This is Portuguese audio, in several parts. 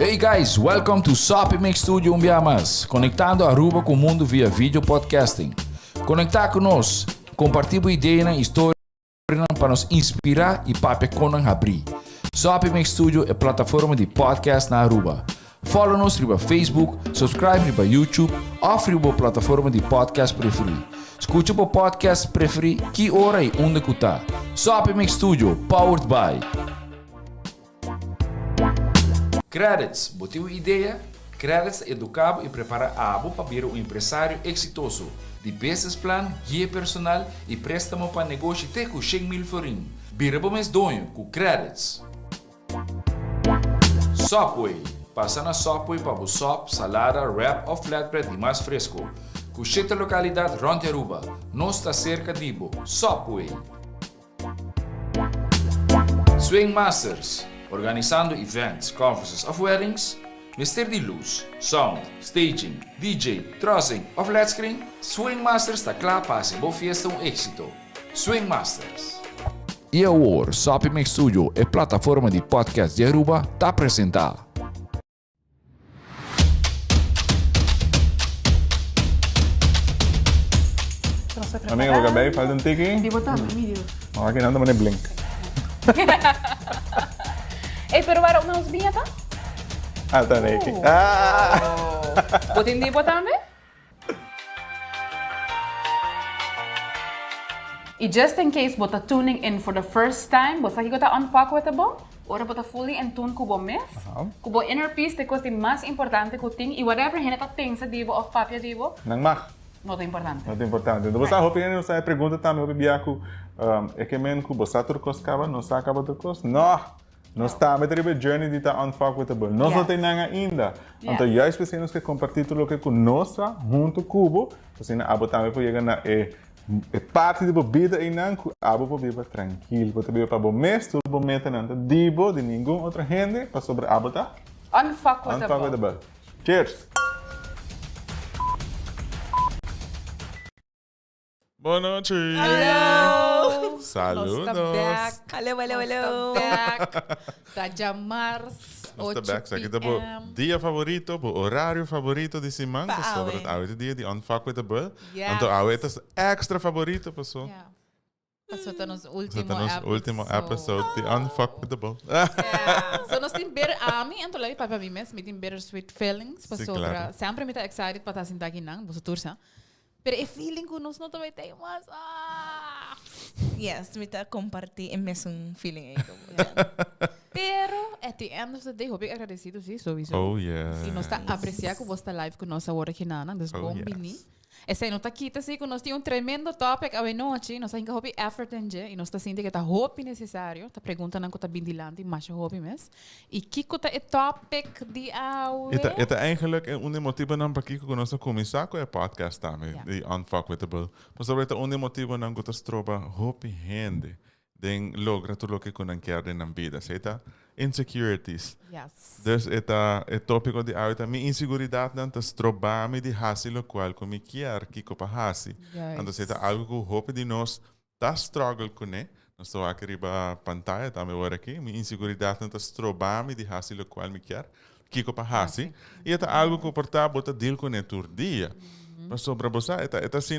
Hey guys, welcome to Sopi Studio Umbiamas, conectando Aruba com o mundo via vídeo podcasting. Conectar conosco, compartilhar ideias e histórias para nos inspirar e para conan abrir. Sopi Studio é plataforma de podcast na Aruba. Follow-nos no Facebook, subscribe no YouTube ou na plataforma de podcast preferida. Escute o podcast preferido que hora e onde está. Sopi Studio, powered by Qredits. Botou ideia? Qredits educava e prepara abo para ser um empresário exitoso. De business plan, guia personal e préstamo para negócio até com 100,000 florin. Bira para mês donho com Qredits. Sopway. Passa na Sopway para o sop, salada, wrap ou flatbread e mais fresco. Com 7 localidades rond Aruba. Nós está cerca de Ibo. Sopway. Swingmasterz. Organizando events, conferences of weddings, mester de luz, sound, staging, DJ, trussing of flat screen, Swingmasterz está claro para ser boa festa éxito. Swingmasterz. E agora, Sopi Studio é plataforma de podcast de Aruba, está apresentar. Amigo, vou acabar, faz tiki. Di botar, amigo. Aqui não dá blink. Pero waarom nou ons binnen dan? Tá aqui. Wat in die botar me? E just in case bota tuning in for the first time, bota aqui bota unfuckable, ora bota fully in tune kubo mes, kubo inner peace te costi mais importante que ting e whatever hene ta pensa dibo of papia dibo. Não mag. Not importante. Not importante. Você a roupa não sai pergunta também o biaco é que men kubo sa turcos cava, não sa cava turcos. Não. Nós estamos a journey de unfuckable. Nós não temos nada ainda. Então, já precisamos que compartilhar tudo o que conosco, junto com o cubo. Assim, a botar para chegar na parte da vida e não a botar para tranquilo. Botar para o mester, para metanan, dibo de nenhum outro hende para sobre a botar. Unfuckable. Cheers. Boa noite! Hello! Saludos! Hello! Tá março, Nós estamos back. Aqui está o dia favorito, o horário favorito de semana, sobre o dia de unfuckable. Então, a é extra favorito, pessoal. Passou tá nos último episode de unfuckable. So nós temos better ami, então lá para mim mesmo, tem better sweet feelings, passou para sempre me tá excited para estar sentado aqui não, você tursa. Pero é feeling que nós não também temos. Yes, me tá compartilhar mesun feeling aí. Pero at the end of the day, hope agradecido sim, sowieso. Oh yes. E nós tá apreciar que você tá live com nós agora aqui na, das bom bini. Essa aí não tá aqui, tá assim, que nós temos tremendo topic a noite, nós ainda hope effort em dia, e nós tá sentindo que tá hope necessário, tá perguntando que tá bindilante, mas hope mes. E Kico tá é topic de awe. Het eigenlijk een motivo nam para Kico nós começar com o podcast também, de unfuckable. Mas sobre o motivo nam que stroba hope hende, den logra tudo o que conan quer na vida, certo? Insecurities. Yes. Dus het tópico de hoje mi insiguridadnan te strobami de haci lo qual como quer Kico pa haci. Então é algo que hope de nós tá struggle com né. Nós estou aqui riba pantalla também agora aqui. Mi insiguridadnan te strobami de haci lo qual me quer Kico pa haci. E é algo que porta bota deal com né tur dia. Mas sobre você é assim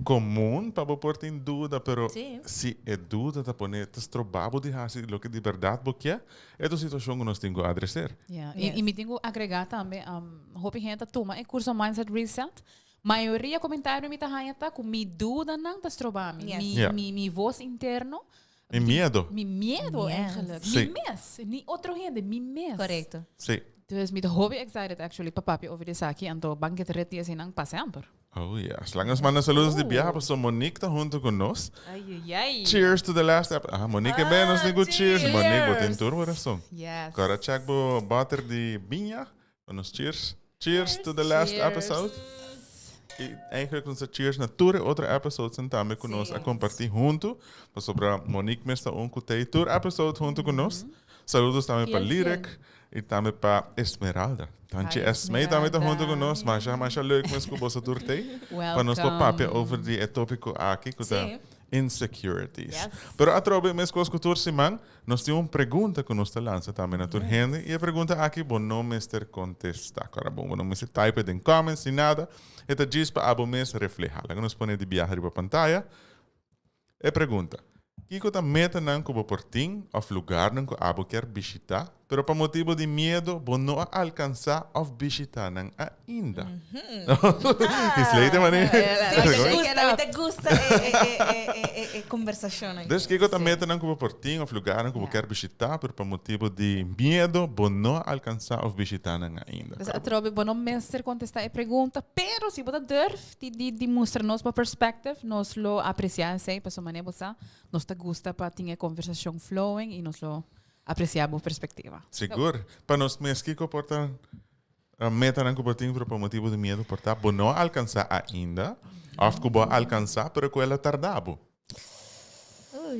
comum para pôr em dúvida, pero se é dúvida de pôr te strobabo de haci lo que de verdade porque é a situação que nós temos que adressar. E me tenho agregar também, hope gente toma é curso mindset reset. Maioria comentário me tá hanja tá com mi dúvida não tá strobami. Mi voz interno. Mi medo. Mi medo eigenlijk. Mi mes. Ni outro gente, mi mes. Correto. Sim. Dus me hobby excited actually papapi over this aqui ando banquet reti assim não passamper. Oh yes. Langas mannen saludos de biaba, so Monique tá junto conosco. Ai. Cheers to the last episode. Monique bem, nós digo cheers. Monique, botem em turma oração. Yes. Agora check bo butter de binha. Nos cheers. Cheers to the last episode. E eigenlijk onze cheers na tour outra episode sen também conosco a compartilhar junto. Para sobre Monique mesta oncutei tour episode junto conosco. Saludos também para Lyric. E também para Esmeralda. Tantje Esme também tá junto conosco. Mas já leuk mas que você turtei. Para nós papapia over die tópico aqui. Que insecurities. Yes. Pero atrobe mes coisas cultura simang, nós temos uma pergunta que nós está lança também na tua hende e a pergunta aqui bom não mester contesta. Cara bom, não mester type em comments e nada. Eta diz para abo mes reflejar. Lá nós põe de viajar para pantalla. E pergunta: Kico tá metanan como portim of lugar não que abo quer visitar, pero para motivo de medo, bom não alcançar of visitar não ainda. Isleite mané. Te gusta conversação. Dus Kico tá metanan como portim of lugar não que quer visitar, pero para motivo de medo, bom não alcançar of visitar não ainda. Dus atrobe bono mester contestar a pergunta, pero se você durf de mostrar nos pa perspective, nos lo apreciar sei, para so maneira você nos te gusta para ter conversação flowing e nos lo apreciar a perspectiva. Seguro. Para nós mesmo Kico porta meta não comportim por motivo de medo porta, bom não alcançar ainda, of que bom alcançar, pero que ela tardabo.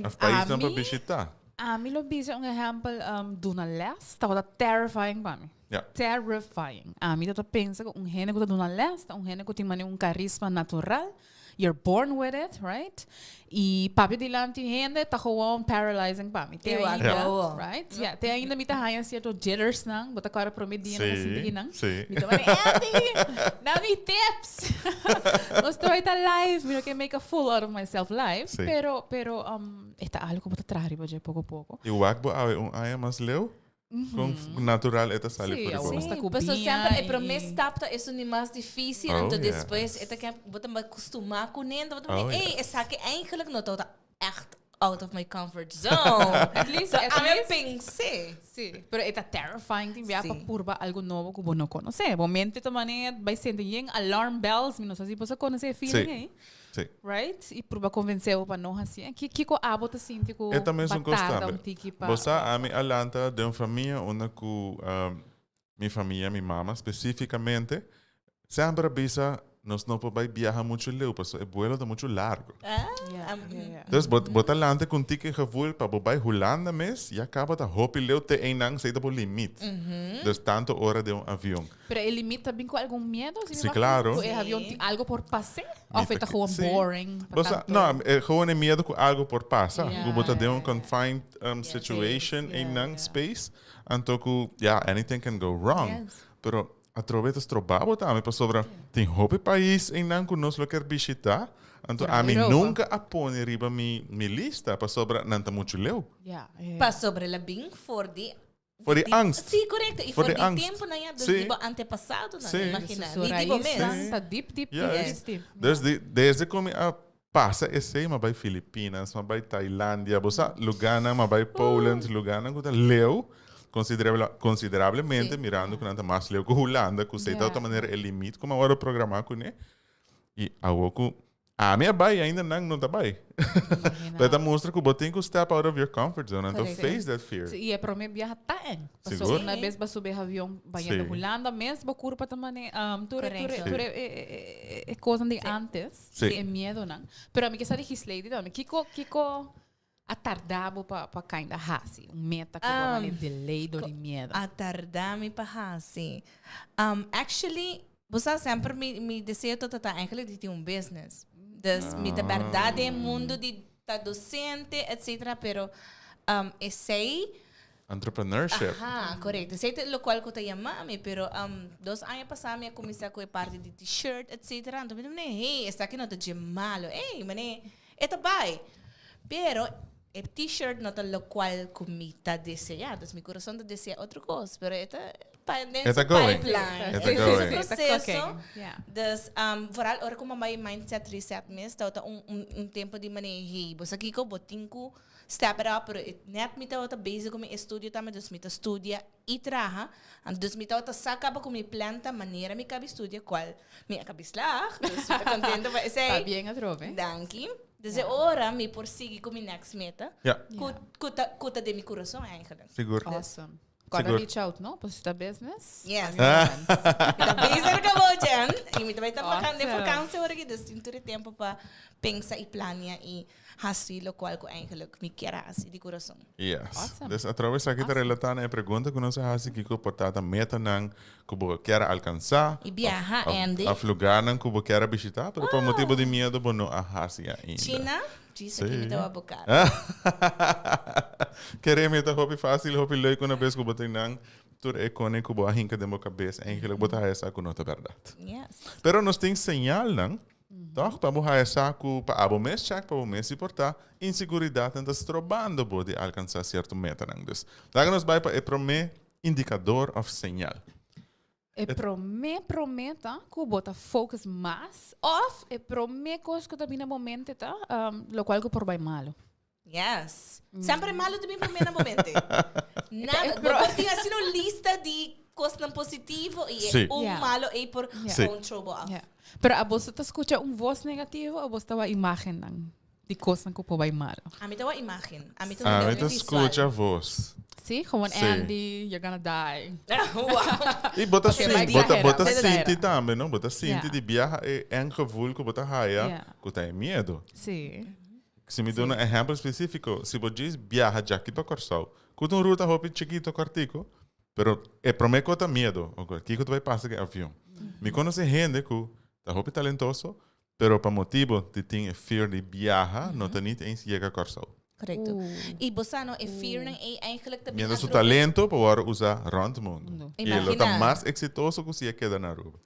Of país não para visitar. A mim lo bisa um exemplo do na les, tá terrifying para mim. Yeah. Terrifying. A mim tá pensa que hende que tá do na les, hende que tem carisma natural. You're born with it, right? E papi dilante hende tá gewoon paralyzing para mim. Tem ainda, right? Yeah, tem ainda mita haya certo jitters nang, bota cara promedi na assim nang. Mita mani Endy, dá-me tips. Nós estou aí live, mira que make a fool out of myself live, pero está algo que bota trari ba pouco a pouco. E o agbo haya mais leu? Com natural esta sale Sí, por igual. sim. Mas sempre para mim stapta é o mais difícil, então depois é que você vai acostumar com ele, você vai, ei, esaki eigenlijk não tá echt out of my comfort zone. At least, pensei. Sí, pero está terrifying tim via pa purba algo novo que não conhece. Momento também vai sendo alarm bells, não sei se você conhece feeling aí. Sim. Right? E purba convenceu para nós assim. Kiko abo ta sinti ko. É também um constante. Você a mim alanta de uma família onde que minha família, minha mama especificamente, sempre bisa nós não podemos viajar muito leu, porque o vuelo é muito largo. Dus bota alante com tique gevoel para bobai Holanda mes, e acaba da hopi leu te enang sei do limite. Dus tanto hora de avião. Pero el limite também com algum medo? Sí, claro. O avião tem algo por passar? Ou feita gewoon boring? Não, gewoon é medo com algo por passar. Yeah, bota de confined situation enang space, então anything can go wrong. Pero através dos trabalhos também para sobre tem hopi país em não que nós lo quer visitar, então a mim nunca apone riba mi lista para sobre não tá muito leu. Para sobre la bing for the angst. Sim, correto. E for the tempo na ya dos tipo antepassado na imagina. Tipo mesmo. Tá deep. Desde como a passa esse mas vai Filipinas, mas vai Tailândia, você Lugana, mas vai Poland, Lugana, que tá leu consideravelmente mirando que nada mais leu que Holanda, que sei de outra maneira é limite como agora programar com né e a minha bai ainda não tá bai. Mas mostra que você tem que step out of your comfort zone and to face that fear. E é para mim viajar tá passou na vez para subir avião banhando Holanda mesmo curva também é coisa de antes é medo não. Pero a mim que está legislado também Kico atardabo para kinda haci, meta que é delay do medo. Atardami para haci. Actually, você sempre me deseja tá eigenlijk de um business. Dus met de verdade mundo de tá docente, etc. Pero esse entrepreneurship. Correto. Esse é o qual que eu chamei, pero 2 anos passados eu comecei a parte de t-shirt, etc. Então eu falei, hey, essa aqui não tá de malo. Hey, mané, esta vai. Pero el t-shirt no es lo cual comita desea. Entonces mi corazón desea otra cosa, pero esta pipeline. Esse processo. Dus vooral ahora como my mindset reset mes, tá tempo de manejo. Você aqui com botinco step it up, pero net me tá basic com meu estudio também, dus me tá estudia e traha. Dus me tá saca com minha planta maneira me cabe estudia qual me cabe slag. Dus me tá contento vai ser. Tá bem atrove. Danke. Desde ora me persigui com minha next meta. Cuta de meu coração eigenlijk. Seguro. Awesome. Agora reach out, não? Para esta business? Yes. Tá business acabou, Jen. E me vai estar vakantie hoor ik dus in het tempo para pensar e planear e haci lo qual eigenlijk me quer haci de coração. Yes. Awesome. Dus através aqui está relatando a pergunta que nós haci Kico porta metanan que você quer alcançar. E viajar, Endy. A lugar que você quer visitar, pero por motivo de medo você não haci ainda. China, diz aqui me dá a bocar. Queremos tá hopi fácil, hopi leuk uma vez que você tem tur é cone que você hinca de uma cabeça, eigenlijk você essa com outra verdade. Yes. Pero nós tem señal não? Toch, para você essa com para abo mês check para o mês se portar insiguridade anda strobando de alcançar certo meta não. Dus, lá nós vai para é prome indicador of señal. Prometa que bota focus mais of coisa que também no momento tá lo qual que por vai malo. Yes. Sempre malo também para mim no momento. Nada, porque assim uma lista de coisas positivo e malo é por control off. Pero a você tá escuta voz negativo ou você tá a imagem de coisa que por vai malo. A mim tá a imagem. A mim tá escuta a voz. Sim, como Endy, you're gonna die. E bota sinti também, não? Bota sinti de viajar é um gevoel que bota raia, que tem medo. Sim. Se me dá um exemplo específico, se você diz viaja já aqui para Corsal, com uma ruta hopi chiquito cortico, pero é promete que tem medo, aqui que tu vai passar que avião. Me conhece gente que tá hopi talentoso, pero para motivo de ter fear de viaja, não tá nem eens chega a Corsal. Correcto. E você não é fear nem é eigenlijk também. Mientras su talento para usar rond o mundo. E ele está mais exitoso que se queda na Aruba.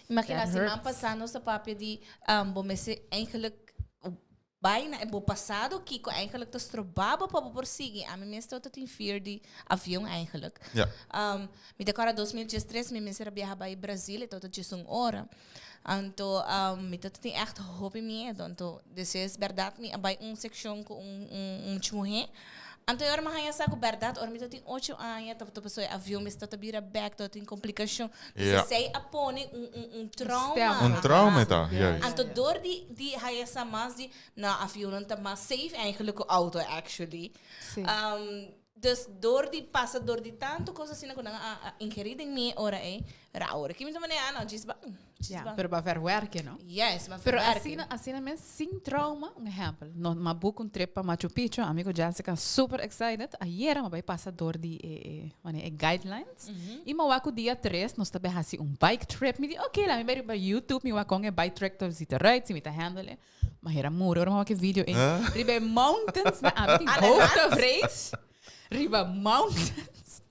Imagina se não passar nossa papel de bomese eigenlijk bijna é passado Kico eigenlijk te strobaba para persigui. A mim mesmo eu tenho fear de avião eigenlijk. Me decora 2013 me mesmo viajar para Brasil, então eu hora. Então, me tem echt hopi medo. Então, isso é verdade, me abai seção com mulher. Então, eu me sa com verdade, eu me tem 8 anos, então pessoa avião me está vira back, então tem complicação. Então, sei apone trauma. Trauma tá. Então, dor de haya sa mais de na avião não tá mais safe eigenlijk o auto actually. Dus door die passen, door die tanto coisas assim, quando ingerida em minha hora hora que me também não diz bem. Pero para verwerken, não? Yes, mas pero assim mesmo sem trauma, exemplo, no ma book trip para Machu Picchu, amigo Jessica super excited. Ayer ma vai passar door die guidelines. E ma waku dia 3, nós também assim bike trip. Me di okay, lá me vai para YouTube, me waku bike trip to zita right, se me tá handle. Mas era muro, ma que vídeo em ribe mountains na amigo hoofdvrees. Riba mountains.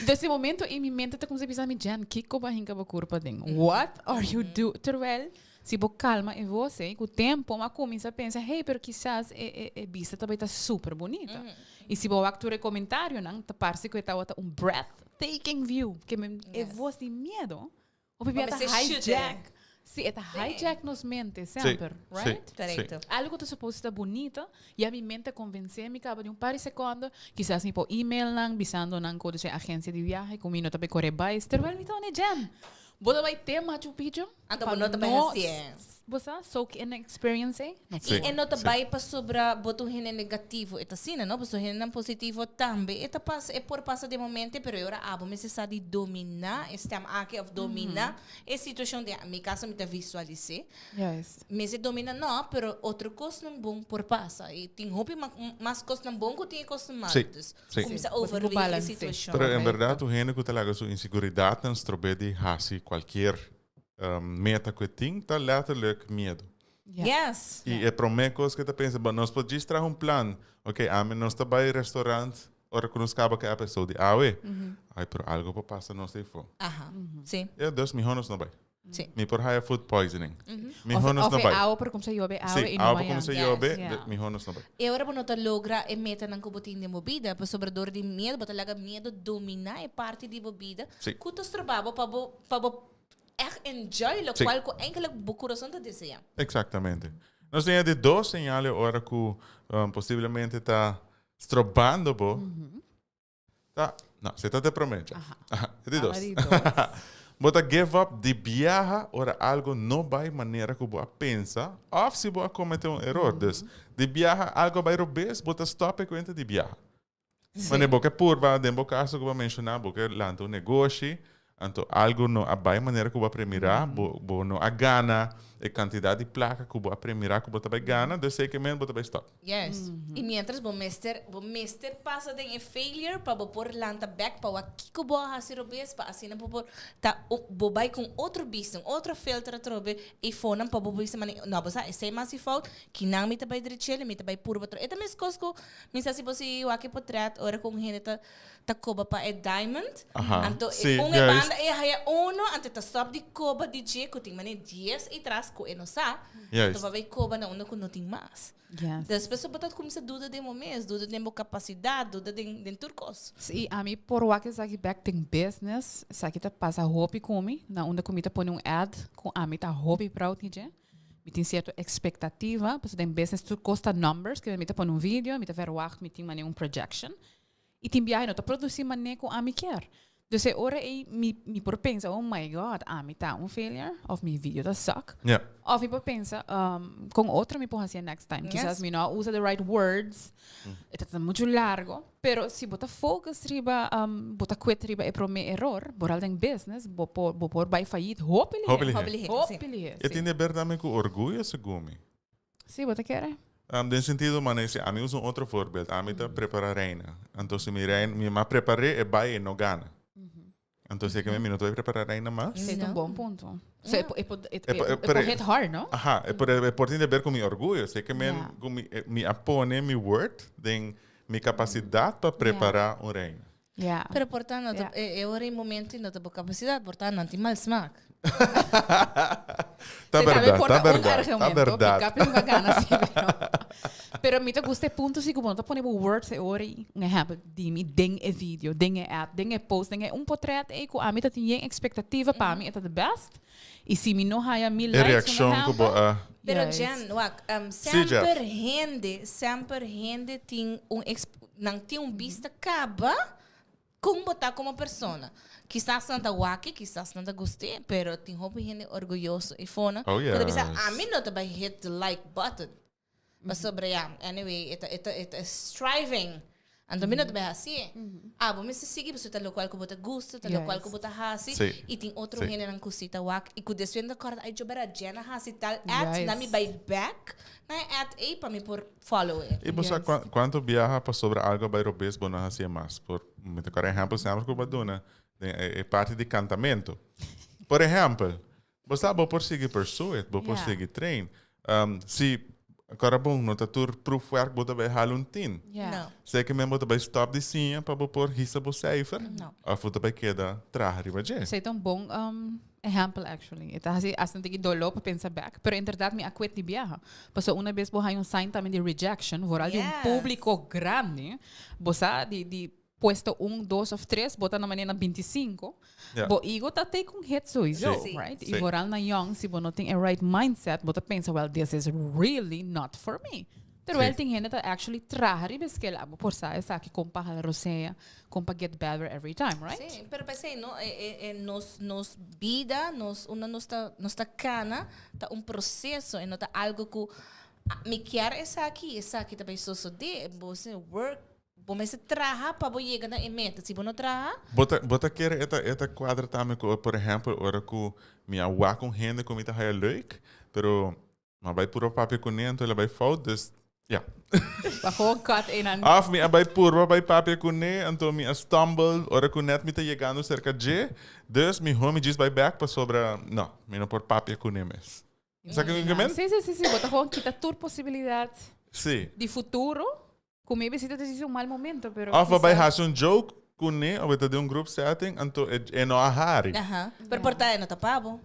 Desse momento, em minha mente, tá como se pensar, Jan, Kico ba hinka ba curpa ding? What are you doing? Terwijl, se você calma em você, com o tempo, mas começa a pensar, hey, pero quizás a vista também tá super bonita. E se você actuar comentário, não, tá parece que tá breathtaking view, que é voz de medo. Ou bebê tá hijack. Sim, é hijack nos mente sempre, right? Correto. Algo que suposto estar bonita e a minha mente convence-me que de par de segundos, quizás me por e-mail lang, bisando nang ko sa agência de viagem, comigo também corre bais, terwijl me tone jam. Boda vai ter Machu Picchu? Então, não tá bem assim. Você soak in experience? E não tá bem para sobre boto hene negativo, eta sina, não? Boto hene positivo também. Eta passa é por passa de momento, pero eu abo me se de dominar, estam aqui of dominar. É situação de mi caso me tá visualizar. Yes. Me se domina não, pero outra coisa não bom por passa. E tem hopi mais coisa não bom que tem coisa mal. Começa a overleaf a situação. Pero em verdade o hene que talaga sua inseguridade não strobe de haci qualquer meta que tem, tá letterlijk medo. Yes. E é promecos que tá pensa, nós podemos trazer plan. Ok, nós tá vai restaurante, ora que nos acaba que a pessoa de awe. Ai, por algo para passar não sei for. Sim. É, dus mi honos não vai. Sim. Mi por high food poisoning. Mi Of honos não vai. Awe por como se yobe awe Sim, e awe como se yobe, mi honos não vai. E agora para nós logra a meta não cubotin de movida, para sobre dor de medo, para laga medo dominar é parte de movida. Kutos trabalho para echt enjoy lo qual ko eigenlijk coração tá deseja. Exatamente. Nós temos de 2 sinais agora que possivelmente está strobando, tá? Não, você está te promete. É de 2. Bota give up de viaja ora algo não vai maneira que você pensa, ou se você cometer erro, dus de viaja algo vai robes, bota stop e conta de viaja. Mas é porque por va, dembo caso que eu mencionar, porque lanto negócio Então, algo não a maneira que eu vou aprender, vou não a gana, a quantidade de placa que eu vou aprender, que eu vou também gana, de sei que mesmo vou também stop. Yes. E mientras o mester passa de failure para pôr lanta back para o Kico boa haci robes para asina por tá bobai com outro business, outro filtro trobe e fona para bobai se mani não bosa é sem mais fault que não me também dirigir, me também puro para. E também escosco, me se você o aqui portrait ora com gente tá coba para é diamond. Então banda é haya uno ante tá stop de coba de je que tem mani 10 e traz ko e não sa. Então vai coba na uno que não tem mais. Yes. Das pessoas botam como se dúvida de momento, dúvida de capacidade, dúvida de turcos. E a mim, por o que aqui back tem business, aqui tá passa hopi comi, na onde comida põe ad, com a mim tá hopi proud nije. Me tem certa expectativa, porque tem business tu costa numbers, que me tá põe vídeo, me tá verwacht, me tem mané projection. E tem viagem, não tá produzir mané com a mim quer. Dus ora me por pensa, oh my god, a mim tá failure, of mi vídeo tá suck. Yeah. Of me por pensa, com outra me pode fazer next time. Quizás me não usa the right words, está muito largo, pero se bota focus riba, bota quit riba e prome error, boral den business, bo por vai falir, hopefully. E tem de ver também com orgulho, segundo. Sim, bota quer. Nesse sentido, mas a mim usa outro voorbeeld. A mim tá preparar reina. Então se me preparei e vai e não gana. Então, se eu não estou preparado ainda mais. Esse é bom ponto. É hit hard, não? Ajá, é por ter ver com meu orgulho. Sei que me apone meu word, tem minha capacidade para preparar reino. Pero, portanto, eu era em momento e não tenho capacidade, portanto, não tem mal smack. Tá verdade. Pero me gusta ponto se como tá ponendo words ora um exemplo de mim ding e vídeo, ding e app, ding e post, ding e portrait e com a mim tem expectativa para mim é the best. E se me não há mil likes, reação que pero Jen, sempre hende tem não tem vista caba como botar como persona. Quizás não tá waki, quizás não tá gostei, pero tem hopi hende orgulhoso e fona. Oh yeah. A mim não tá vai hit the like button. Mas sobre anyway, it's striving. Então, me não te vai assim. Bom, me se sigue, você tá local que você gosta, tá local que você haci, e tem outro gente na cosita wak, e que desvendo da corda, aí eu bara jena haci tal at, na me by back, na at aí para me por follow it. E você quanto viaja para sobre algo by robes bom não hacia mais. Por me tocar exemplo, sempre que baduna, é parte de cantamento. Por exemplo, você vou por seguir pursuit, vou por seguir train. Se agora bom, não tá tur proof work bota vai halun tin. Não. Sei que mesmo bota vai stop de sim para pôr risa bo cipher. Não. A foto vai queda traher riba je. Sei tão bom exemplo actually. Então assim tem que dolor para pensar back, pero em verdade me acuet de viaja. Passou uma vez borrai sign também de rejection, voral de público grande, bosa de puesto 1, 2 ou 3, bota na maneira 25. Bo ego tá tem com hit sowieso, right? E voral na young, se não tem a right mindset, bota pensa, well, this is really not for me. Pero ele tem gente que actually traher e besquela, por sa essa que compa a roseia, compa get better every time, right? Sim, pero pensei, no, nos vida, nossa cana, tá processo, e não tá algo que me quer essa aqui também só de, você work. Bom, mas traha para chegar na meta. Se não traha, bota quer esta quadra também, por exemplo, ora que minha wa com hende como tá é leuk, pero mas vai puro papel com então ela vai falta, dus ja. Gewoon cut in aan. Af me vai puro vai papel com então me stumble, ora que net me tá chegando cerca de, dus me home diz vai back para sobra, não, me não por papel com mes. Sabe o que eu Sim, bota gewoon kita tour possibilidade. Sim. De futuro. Comigo visita te um mau momento, pero Of vai hacer joke com ne, ou vai ter grupo setting, então é no ahari. Pero portar não tá pago.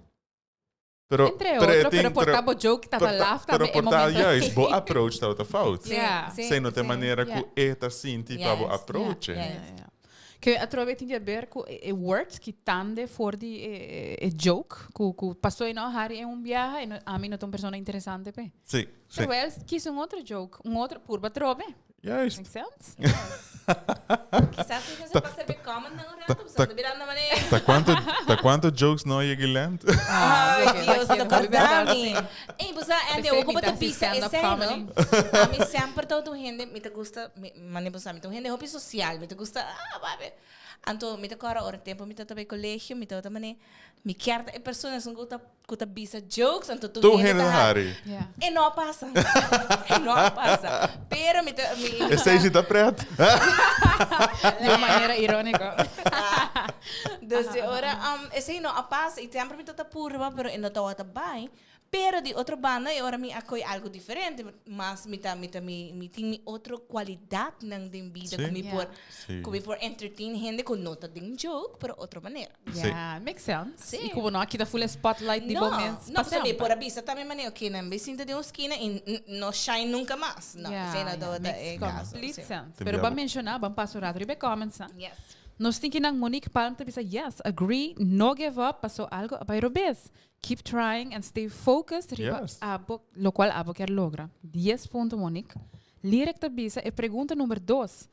Pero entre outro, pero portava joke tava lá, pero portar yes, bo approach tá outra falta. Yeah. Sem não ter maneira que eta sinti para bo approach. Que a trove tem a ver com words que tande for de joke, que passou em ahari é viaje, e a mim não é uma pessoa interessante, pe. Sim. Pero ele quis outro joke, outro purba trove. Yes. Make sense? Quizás você passa bem common na hora, você tá virando na maneira. Tá quanto jokes não é gilent? Deus, tô acordando. Ei, você ande o como tá pista esse ano. A mim sempre todo gente me te gusta, mane você me te gente hopi social, me te gusta, babe. Anto, me agora hora tempo, me tá bem colégio, me tá também, me quer a pessoa são que bisa jokes, anto Tu hende hari. Yeah. E não passa. E não passa. Pero me Esse aí tá preto. De uma maneira irônica. 12 horas, esse aí não passa, e sempre me tá purva, pero ainda tá outra bem. Pero de outra banda, e ora me acolhe algo diferente, mas me tem outra qualidade nang din vida, como por entertain gente com nota de joke, pero outra maneira. Yeah, makes sense. Sim. E como não, aqui tá full spotlight de momentos. Não, você me por a vista também maneira, ok, na vizinha de uma esquina e não shine nunca mais. Não, você não dá outra caso. Complete sense. Tem Pero diabo. para mencionar, vamos passar a ribe comments. Yes. Nós temos que nang Monique Palm te bisa, yes, agree, no give up, passou algo by robes. Keep trying and stay focused, riba Yes. abo, lo cual abo quer logra. 10 pontos, Monique. Lirek te bisa, e pergunta número 2.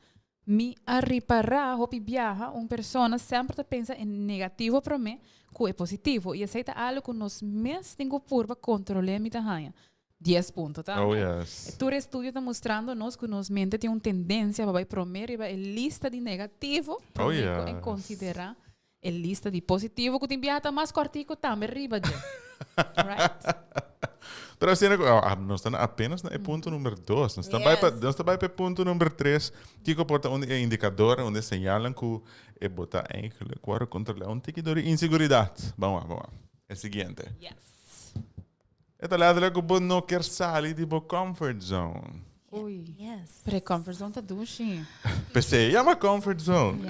Mi arripará, hopi viaja, persona sempre te pensa em negativo para mim, que é positivo. E aceita algo que nós mesmos temos por controlar minha hanja. 10 pontos, tá? Oh, yes. Tu estudio está mostrando-nos que nos mente tem uma tendência para promover a lista de negativo Oh, e yes. considerar a lista de positivo que te enviata mais cortico também riba de. Right? Pero assim, nós estamos apenas no ponto número 2. Nós estamos para ponto número 3. Kico Porta é indicador onde señalam que é botar eigenlijk para controlar um tique de inseguridade. Vamos lá. É o seguinte. Yes. Esta letterlijk que você não quer sair de sua comfort zone. Ui. Yes. Pre-comfort zone tá dushi. Pensei, é uma comfort zone.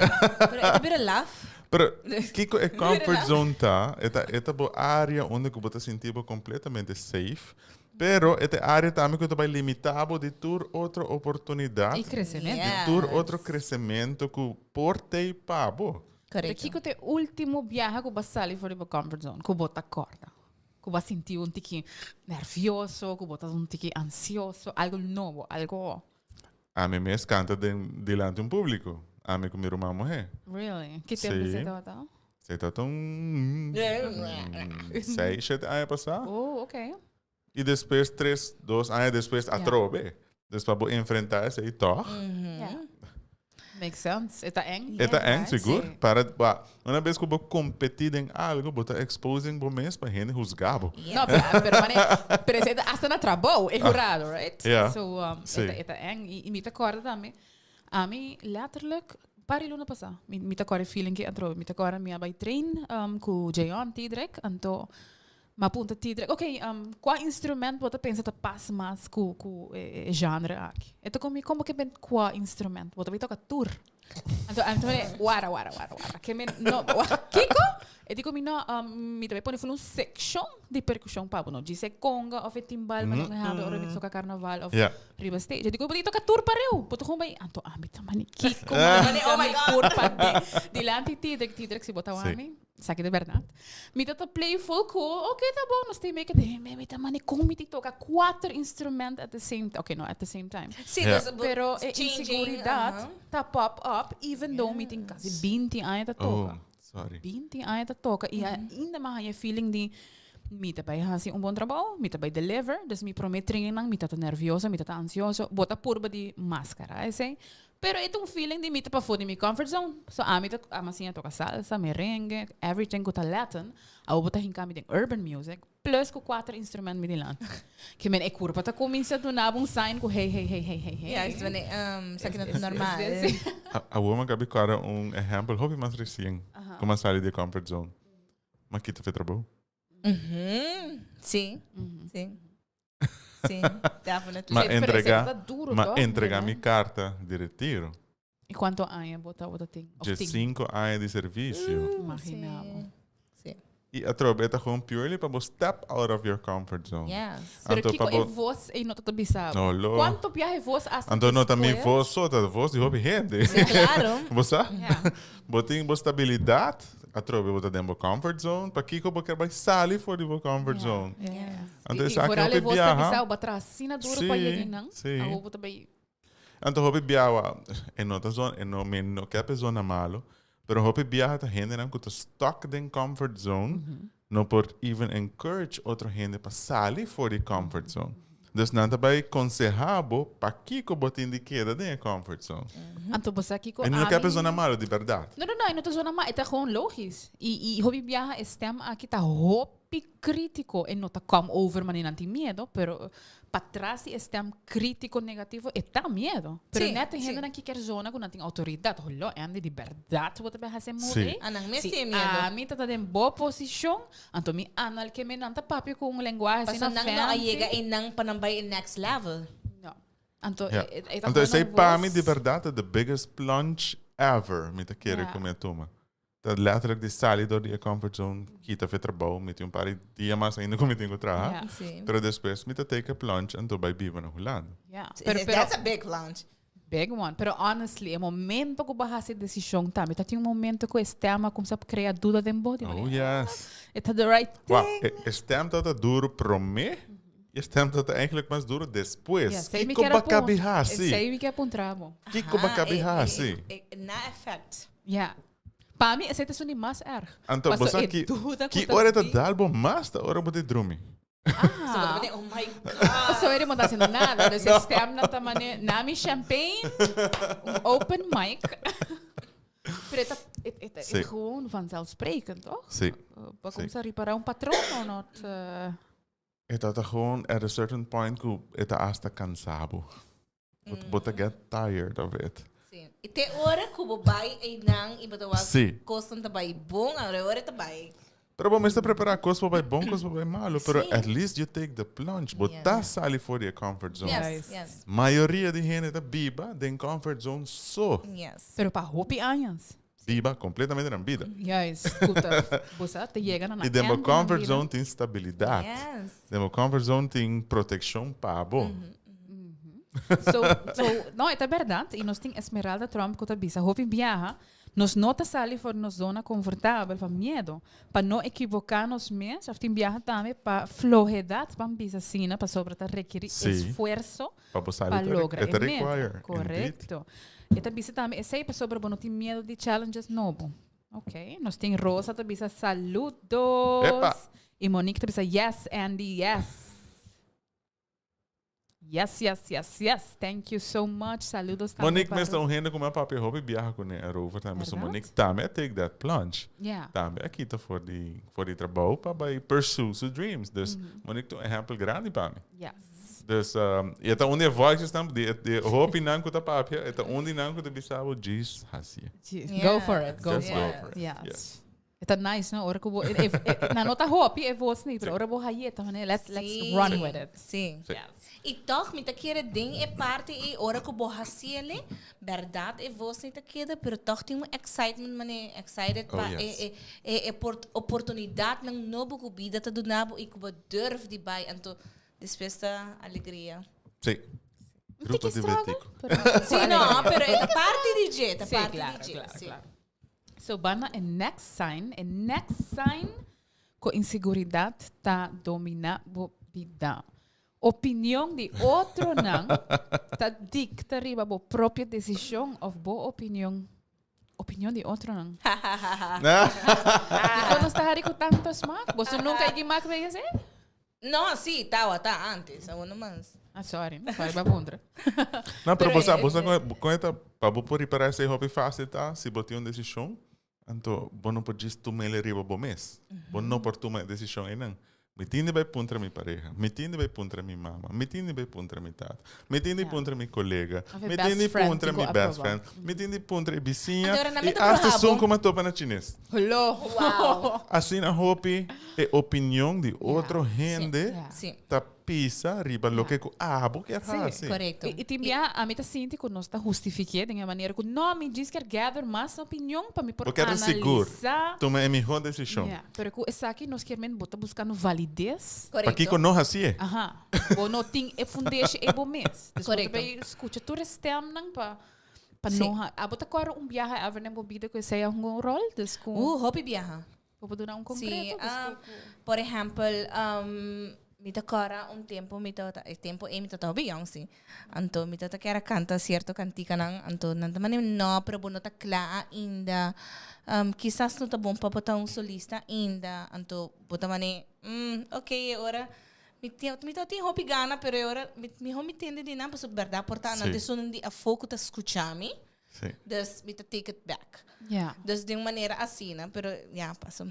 Pero é bit laugh. Pero Kiko é comfort zone tá? Esta boa área onde que você sentir completamente safe. Pero esta área também que vai limitar de ter outra oportunidade. E crescimento. Yeah. De ter outro crescimento que porte e pabo. Aqui que te último viaje que você sai fora da comfort zone, que você acorda. Que você sentiu um tique nervioso, que você um tique ansioso, algo novo, algo... A mim me canta delante de público. A mim com minha irmã morrer. Really? Que tempo Sim. você estava? Você está tão... 6, 7 anos passar. Oh, ok. E depois 3, 2 anos depois a trobe. Depois para enfrentar esse toch. Yeah. Makes sense. Está eng. Eta eng, seguro? Sim. Para, uma vez que você competir em algo, você está exposing você mesmo para gente juzgar. No, pero mané, presente hasta na trabalho, é jurado, right? Yeah. So, eta eng, e me te acorda também. A mim, letterlijk, pari luna passar. Me te acorda feeling que entrou. Me te acorda minha by train, com Jayon, Tidrek, anto, mapunta Tidrek. Ok, qual instrumento você pensa que passa mais com genre aqui? Então, como que ben qual instrumento? Você vai tocar tour. Então, wara. Que men, no, Kico? E digo, me também põe um section de percussão para não dizer conga, ou timbal, mas não é hora de tocar carnaval, ou riba stage. E digo, eu tocar tour para eu. Porque como vai, anto, me também Kico, oh my god, de lá Tidrek se botar o ami. Sabe de verdade? Me tá playful, cool. Ok, tá bom. Nós temos que me tá mani como me toca 4 instrumentos at the same time. Ok, no, at the same time. Sim, Pero a insiguridade tá pop up, even though me tem quase 20 anos da toca. Sorry. 20 anos da toca. E ainda mais a feeling de me tá vai fazer bom trabalho, me tá vai deliver, dus me prometo treinar, me tá nervioso, me tá ansioso, bota purba de máscara, assim. Pero é um feeling de me tá para fora de minha comfort zone. So a mim tá assim toca salsa, merengue, everything que tá Latin, a bota hincami de urban music, plus com 4 instrumentos me dilan. Que men é curva tá começa do nabo um sign com hey. Ja, isso é sabe que não é normal. A woman gabi cara exemplo, hopi mais recém, como sair de comfort zone. Mas que fez trabalho? Sim. Sim, definitely. Mas entregar minha carta de retiro. E quanto anos bota tem? De 5 anos de serviço. Imaginava. Sim. E a trobeta gewoon purely para step out of your comfort zone. Yes. Pero Kico, é voz e não tá bisado. No, lo. Quanto viaje voz hasta Então não também voz só, tá voz de hobby gente. Sim, claro. Você? Yeah. Botem estabilidade. A trobe bota dentro do comfort zone. Para Kico porque vai sair fora do comfort zone. Yes. Então E isso aqui por é ali o voz tá viajar. bisado, batra assina duro para ele não. Sim. A roupa também. Então hobby viaja em outra zona, não quer a zona malo, pero hobby viaja tá gente não que tá stuck in comfort zone, não por even encourage outra gente para sair fora do comfort zone. Dus nanta bij consejabo pa Kico botin di queda de comfort zone. Anto basta Kico. En não quer pessoa na malo de verdade. Não, não tô zoando mais. É gewoon logisch. E hobby viaja stem aqui tá hopi crítico e não tá come over mas não tem medo, pero para trás e stem crítico negativo e tá medo. Pero net tem gente aqui quer zona com não tem autoridade. Olha, Endy de verdade você vai fazer mover. Anang me tem medo. A mim tá em boa posição. Anto mi anal que me não tá papi com linguagem assim na fancy. Pasal nang no ayega inang panambay in next level. No. Anto Anto eu sei para mim de verdade the biggest plunge ever met de keren kom je toma. Dat letterlijk de sali door die comfort zone kita fe trabalho met um par de dias mais ainda como tenho trabalho. Pero depois me take a plunge and to by biba na Holanda. Yeah. That's a big plunge. Big one. Pero honestly, o momento que eu essa decisão também, tá tem momento que o sistema começa a criar dúvida dentro do body. Oh yes. It's the right thing. Wow, stem dat het duro pro me. Je stemt dat eigenlijk mais duro depois. Kico bakabi haci. Sei que é um tramo. Kico bakabi haci. Na effect. Yeah. Para mim, esse é o mais erg. Então, você que hora é dalbo mais da hora você dorme. Oh my God. So ele não está fazendo nada. O sistema não está mandando nami champagne, open mic. Pero é gewoon vanzelfsprekend, toch? Sim. Para começar a reparar patrão ou não? Het had gewoon at a certain point que het hasta cansado. But get tired of it. Sim. E te hora que o bai e nang e bota was costam tabai bom, a hora tabai. Pero vamos estar preparar coisas para bom, coisas para malo, pero at least you take the plunge. But that's sali for your comfort zone. Yes. Maioria de gente da biba den comfort zone so. Yes. Pero para hopi anos. Biba completamente na vida. Yes, escuta, você te chega na E demo comfort zone tem estabilidade. Yes. Demo comfort zone tem proteção para bom. So, não, é verdade. E nós temos Esmeralda Trump que bisa. Hopi viaja, nós nota sali for nos zona confortável, para medo, para não equivocar-nos mesmo. Aftim viaja também para flojedade, para bisa sina, para sobre requerir esforço para lograr. Correto. E também também sei para sobre não ter medo de challenges novo. Ok, nós temos Rosa também saludos. Epa. E Monique também yes, Endy, yes. Yes. Thank you so much. Saludos também. Monique mesmo um hende com meu papi hobby viaja com ele Aruba também. So Monique também take that plunge. Yeah. Também aqui tá for the trabalho para pursue seus dreams. Dus Monique tem exemplo grande para mim. Yes. Dus e tá onde voice estamos de hopi não com tá papi, e tá onde não com tá bisabo diz haci. Go for it. Go for it. Yes. It's nice, no? Ora ko na nota hopi e voz ni, pero ora bo hayeta, mané. Let's run with it. Sim. E toch, met aquele ding é parte e hora que eu haci ele, verdade é você tá queda, pero toch tem excitement, mané, excited para oportunidade nang novo que vida tá do nabo e que eu durf de bai, então depois tá alegria. Sim. Grupo divertido. Sim, não, pero é parte de jeito, é parte de jeito. Claro. So, bana, next sign, ko inseguridad ta domina bo vida. Opinião de outro não ta dicta riba bo própria decisão of bo opinião de outro não. E quando está hari ko tanto smack, você nunca igimak veio assim? Não, sim, tá antes, agora não mais. Sorry, babundra. Não, pero você com esta para por reparar esse hobby fácil tá, se botar uma decisão, então bom não pode tomar ele riba bo mês. Bom não pode tomar decisão aí não. Me tiene vai puntra mi pareja, me tiene vai puntra mi mama, me tiene vai puntra mi tata, me tiene puntra mi colega, me tiene puntra mi best friend, me tiene puntra vizinha e hasta som como topa na chinês. Hello. Wow. Asina hopi é opinião de outro hende, tá pisa riba loke ko abo que erra assim. Correto. E timbia a meta sinti que nós está justifique de uma maneira que não me diz que gather mais opinião para me por analisar. Seguro. Toma a melhor decisão. Pero que esaki nós queremos botar buscando validez. Correto. Para Kico não assim. Aha. Bo não tem e fundeixe e bom mês. Correto. Escuta tu restem não para não a botar agora viaje a ver na bobida que seja rol des com. Hopi viaja. Vou dar concreto. Por exemplo, mita agora tempo mita bem sim. Anto mita quer canta certo cantica não, anto não também não, pero não tá clara ainda. Quizás não tá bom para botar solista ainda, anto botar mané, ok, agora Me tem hopi gana, pero agora me entende de não, porque verdade Porta não deixou de a foco tá escuchar-me. Sim. Dus me take it back. Yeah. Dus de maneira asina, pero passa.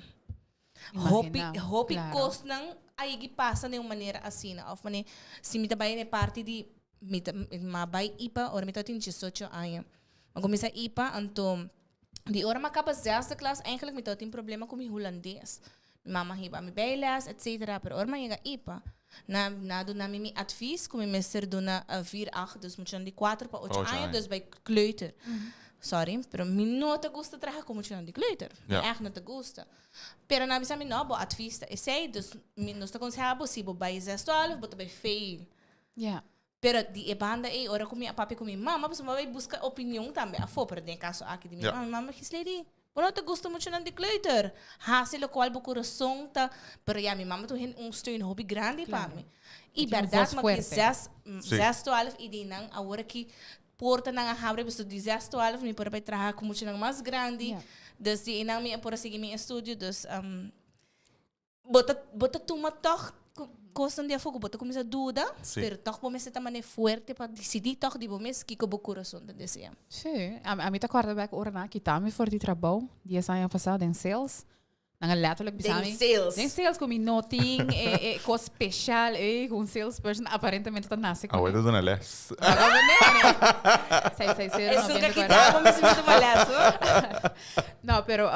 Imaginam, Hopi claro. cost não aí passa de uma maneira asina. Of maneira se me trabalha na parte de me vai IPA ou me tá tem 18 anos. Mas começa IPA então de hora acaba a classe eigenlijk me tá tem problema com o holandês. Mama hiba me bailas, etc. Pero ora chega IPA na mi advies com mester do na 4-8, dus moet je dan die 4 para 8 anos, dus bij kleuter. Sorry, pero mi no te gusta trabajar como de kleuter. Echt não te gusta. Pero na bisa mi no bo advies e sei, dus mi no sta aconselhava se bo bij 6-12, bota bij fail. Yeah. Pero di banda ora com minha papi com minha mama, mas vai buscar opinião também. A for, pero tem caso aqui de minha mama que sledi. Não te gusta muito de kleuter. Haci lo qual bo coração tá, pero minha mama tu hen steun hobby grandi para mim. E verdade, mas que 6-12 e di nang agora que Porta nang ahabre basta di 6-12 mi para trabalhar com muito mais grande. Dus di inang mi para seguir mi estúdio, dus bota tuma toch coisa de fogo, bota começa dúvida, pero toch começa também forte para decidir toch di bomes Kico bo coração de desejo. Sim, a mim tá quarterback ora na que tá me for de trabalho, 10 anos passado em sales. Nang letterlijk bisami. Den sales com nothing, coisa especial, com salesperson aparentemente tá nasce com. Ah, eu tô na les. Agora né. Sei, Isso que tá, vamos me tomar lesso. Não, pero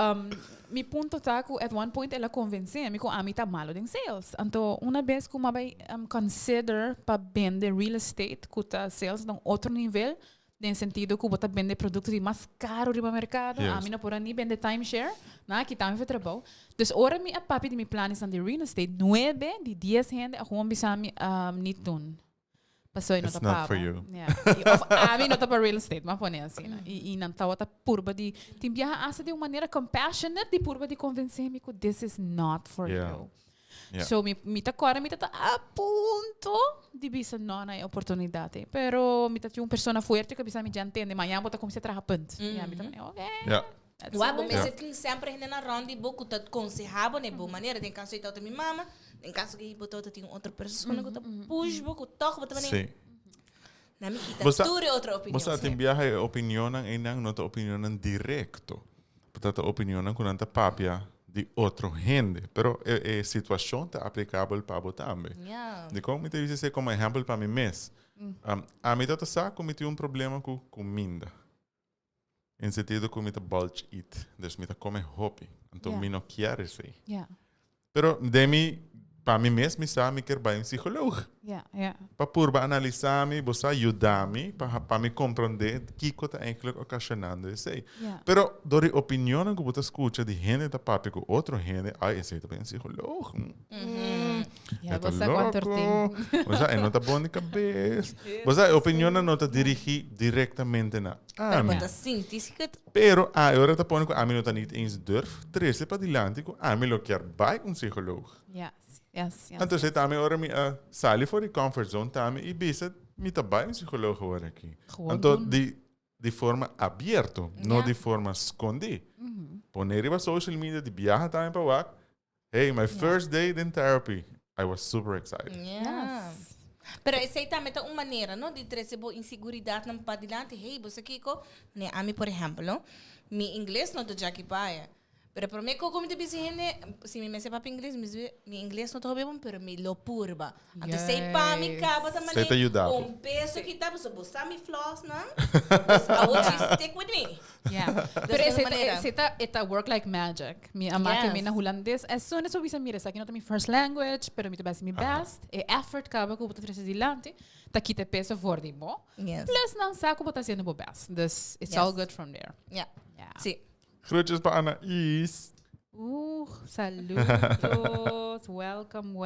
mi punto tá que at one point ela convence-me que a mim tá malo em sales. Então, uma vez que eu vai consider para vender real estate, que tá sales num outro nível, no sentido que você vende produtos mais caros no mercado, a mim não por aí vende timeshare, né, que também foi trabalho. Então, ora mi a papi de mi planos de real estate, 9 de 10 gente a gewoon bisami niet doen. Passou e não tá not for you. A mim não tá para real estate, mas põe assim, né? E não tá outra purba de tem viaja asa de uma maneira compassionate de purba de convencer-me que this is not for you. So mi tá agora mi tá a ponto de bisa não na oportunidade, pero mi tá uma pessoa forte que bisa mi já entende, mas já bota como se trabalha ponto. Mi tá ok. Uau, mas você tem sempre na ronda de boca tá aconselhava de boa maneira, tem caso então minha mama, tem caso que botou tem outra pessoa que tá push boca toque botar nem. Na minha kita tudo é outra opinião. Você tem viaje opinião em não tá opinião direto. Portanto, opinião com anta papia de outro hende, pero a situação está aplicável para você também. De como me dizer como exemplo para mim mesmo. A mim tá sabe como tem problema com caminda. Em sentido que me tá bulge eat, dus me tá come hopi. Então me não quer isso. Pero de mim para mim mesmo me sabe que vai um psicólogo. Para purba analisar-me, você ajudar-me para me compreender o que está eigenlijk ocasionando isso. Pero dori opinião que você escuta de gente da papi com outro gente, esse é também um psicólogo. Você quanto tem? Você não está bom de cabeça. Você opinião não está dirigida diretamente na a mim. Pero agora está pondo que a mim não está nem eens durf, trece para diante que a mim lo quer vai um psicólogo. Yes. Então, você também ora me sali for the comfort zone também e bisa me também um psicólogo agora aqui. Então, de forma aberta, não de forma escondida. Poner em social media de viajar também para lá. Hey, my first day in therapy, I was super excited. Pero essa aí também é uma maneira, não, de trazer insiguridade não para diante. Hey, você Kico, né? A mim, por exemplo, meu inglês não é já que vai. Pero para mim, como te disse, se me messe para inglês, meu inglês não está bem, pero me lo purba. Então, sei para mim, acaba também peso que tá, você botar me floss, não? I would just stick with me. Pero esse tá work like magic. Mi ama que me na holandês, as soon as eu visa mira, essa aqui não tá minha first language, pero me te base mi best, e effort acaba que eu botar três dilante, tá aqui te peso for de mo. Plus não saco botar sendo bo best. This it's all good from there. Sim. Groetjes para Ana Is. Saludos. Welcome.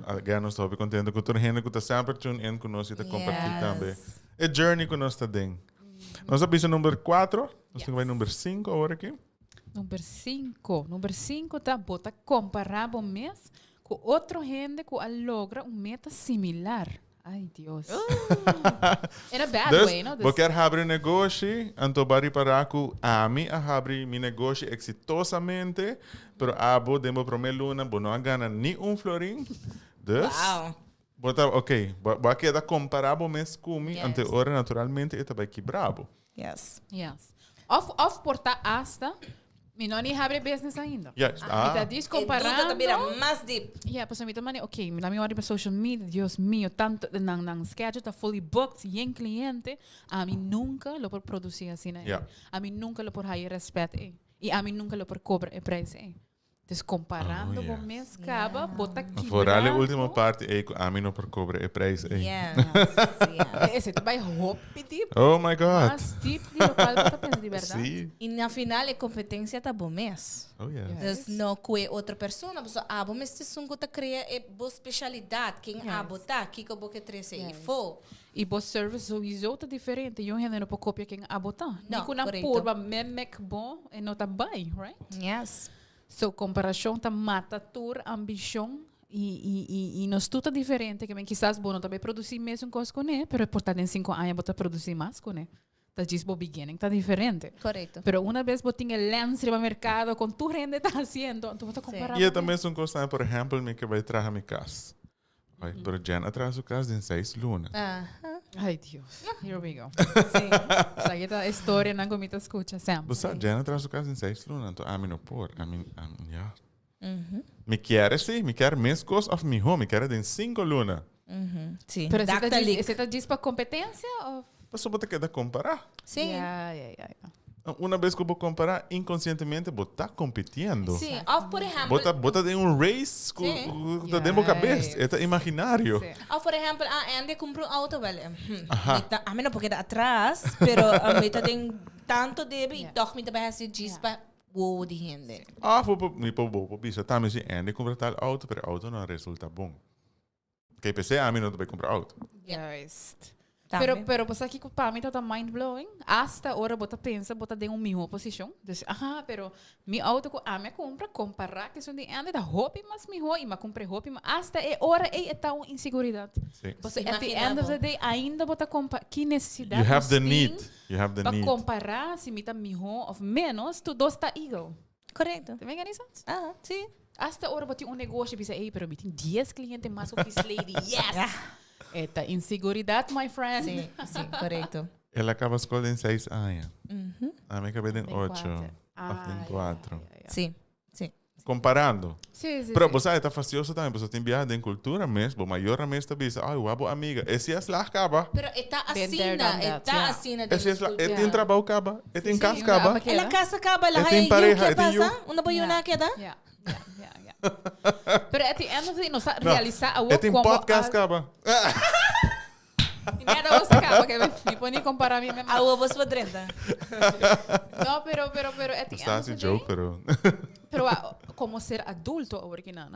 Agora nós estamos contentes com o gente que está sempre tune in conosco e está compartilhando também. É journey que nós está dentro. Nós estamos no número 4, nós estamos no número 5 agora aqui. Número 5 tá bota comparável mesmo com outro gente que logra meta similar Ai, Dios. In a bad Dus, way, no? we quer abrir negócio, anto bari para ku ami a abrir mi negócio exitosamente, pero abo demo primeira luna, bo não gana ni florin. Dus, Wow. bota, ok, ba queda comparável mes kumi, Yes. ante ora naturalmente eta vai quebrabo. Yes. Yes. Of Porta hasta, mi não nem abre business ainda. Yes. Ita diz comparando. Mira más deep. Yeah, pues a mí también, ok, me la mi para social media, Dios mío, tanto nang schedule está fully booked, y en cliente, a mí nunca lo por producir así, né? Yeah. A mí nunca lo por higher respect, y a mí nunca lo por cobrar el precio, Entonces, comparando Oh, yeah. com mês, acaba, bota aqui. Vooral de última parte, a mim não por cobre e prijs. Yes. Yes. Esse vai hopi, tipo. Oh my God. Mas, tipo, de local, bota pensa de verdade. Sí. E na final, a competência tá bom mês. Oh yeah. Yes. Dus não com outra pessoa, mas a bom mês sungo tá cria é boa especialidade. Quem Yes. a botar, Kico boca 13 e Yes. for. E o serviço sowieso tá diferente. Eu ainda não posso copiar quem abotar. Não, Nico na correto. purba, memek bom, e não tá bem, right? Yes. So, comparação tá mata tur, ambição, e nós tudo tá diferente. Que quizás, bom, não também produzir mesmo coisa com ele, pero é importante em 5 anos, botar produzir mais com ele. Tá diz, bo beginning, tá diferente. Correto. Pero una vez vos tienes el lance no mercado con tu rende está haciendo, tú vas a comparar. E também são coisas, por exemplo, me que vai trazer a minha casa. Vai, pero já atrás o casa em 6 lunas. Ay, Dios. Here we go. Sim. Esta história não comita escucha, Sam. Você já atrás o casa em 6 lunas, então a mim não por, a mim, ja. Me quer sim, me quer menos coisas of me home, me quer em 5 lunas. Sim. Pero Dactalic. você tá diz para competência ou? Mas só você quer comparar. Sim. Yeah. Uma vez que eu vou comparar, inconscientemente, vou estar competindo. Sim. Ou, por exemplo... Bota de um race com Sim. a demo cabeça. É imaginário. Sim. Ou, por exemplo, a Endy comprou um auto, velho. A mim não porque atrás, pero a mim tem tanto debe e toch me também assim diz para o de hende. Ah, vou bisa. Tá, mas Andy compra tal auto, pero auto não resulta bom. Que pensei, a mim não vai comprar auto. Yes. Também. Pero pues aqui para mim tá mind blowing. Hasta agora bota pensa, bota de mesma posição. Diz, pero mi auto com a minha compra comparar que são de ande da hopi mas mi ho e ma compre hopi mas hasta é hora é tá uma inseguridade. Sim. Você at the end of the day ainda bota comparar que necessidade. You have the nós need. tem You have the para need. comparar se mi tá mi ho of menos tu dos tá ego. Correto. Tá vendo isso? Sim. Hasta agora bota um negócio bisa pero mi tem 10 clientes mais of this lady. Yes. Eta inseguridade, my friend. Sim, correto. Ela acaba a escola em 6 anos. A minha acabei em 8. Em 4. Sim. Comparando. Sim. Pero você está facioso também, você tem viagem em cultura mesmo, maior a mesma bisa, ai, abo amiga, esse é lá acaba. Pero está Been there, done asina, that, está yeah. asina. Esse é tem trabalho acaba, é tem casa acaba. Ela casa acaba, ela tem vai pareja, que tem passa? Uma boa na queda? Yeah. Pero at the end of the day, nós realizar a É tem podcast acaba. E nada você acaba, que me põe comparar a mim mesmo. A ovos podrenda. Não, pero at the Está end of assim the joke, day, pero como ser adulto agora que não,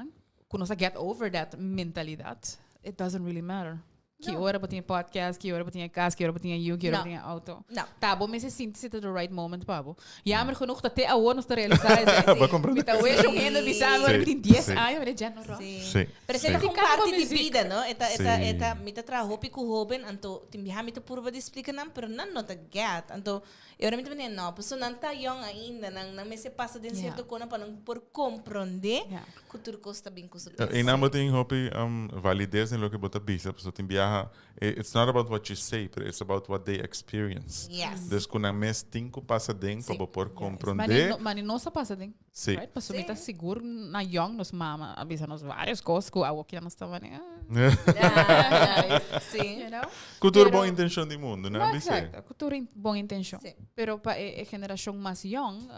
quando você get over that mentalidade, it doesn't really matter. Que hora eu tinha podcast, que hora eu tinha casa, que hora eu tinha you, que hora eu tinha auto. Não. Tá bom, mas você sente the right moment, pabo. Jammer genoeg dat até a hora nós te realizar. Vai comprando. Me tá hoje ainda bizarro, agora eu tenho 10 Sim. anos, eu já não rock. Sim. Pero sim. essa é parte de music. vida, não? Eta Sim. mita trahopi ku hoben, anto timbiha mita purba de explica nam, pero nan nota get. Anto eu realmente me não, pessoa não tá young ainda, não me se passa de certo coisa para não por compreender que tudo custa bem com E não tem hopi validez em lo que bota bisa, pessoa tem viaja. It's not about what you say, but it's about what they experience. Yes. Dus quando a mes 5 passa dentro para por Mas compreender. não se passa, hein? Sim. Right? Para subir tá seguro na young, nos mama, avisa-nos várias coisas que a que nós estava, né? Sim. You know? Cultura boa intenção do mundo, né? Exacto, cultura boa intenção. Sim. Pero para a geração mais young,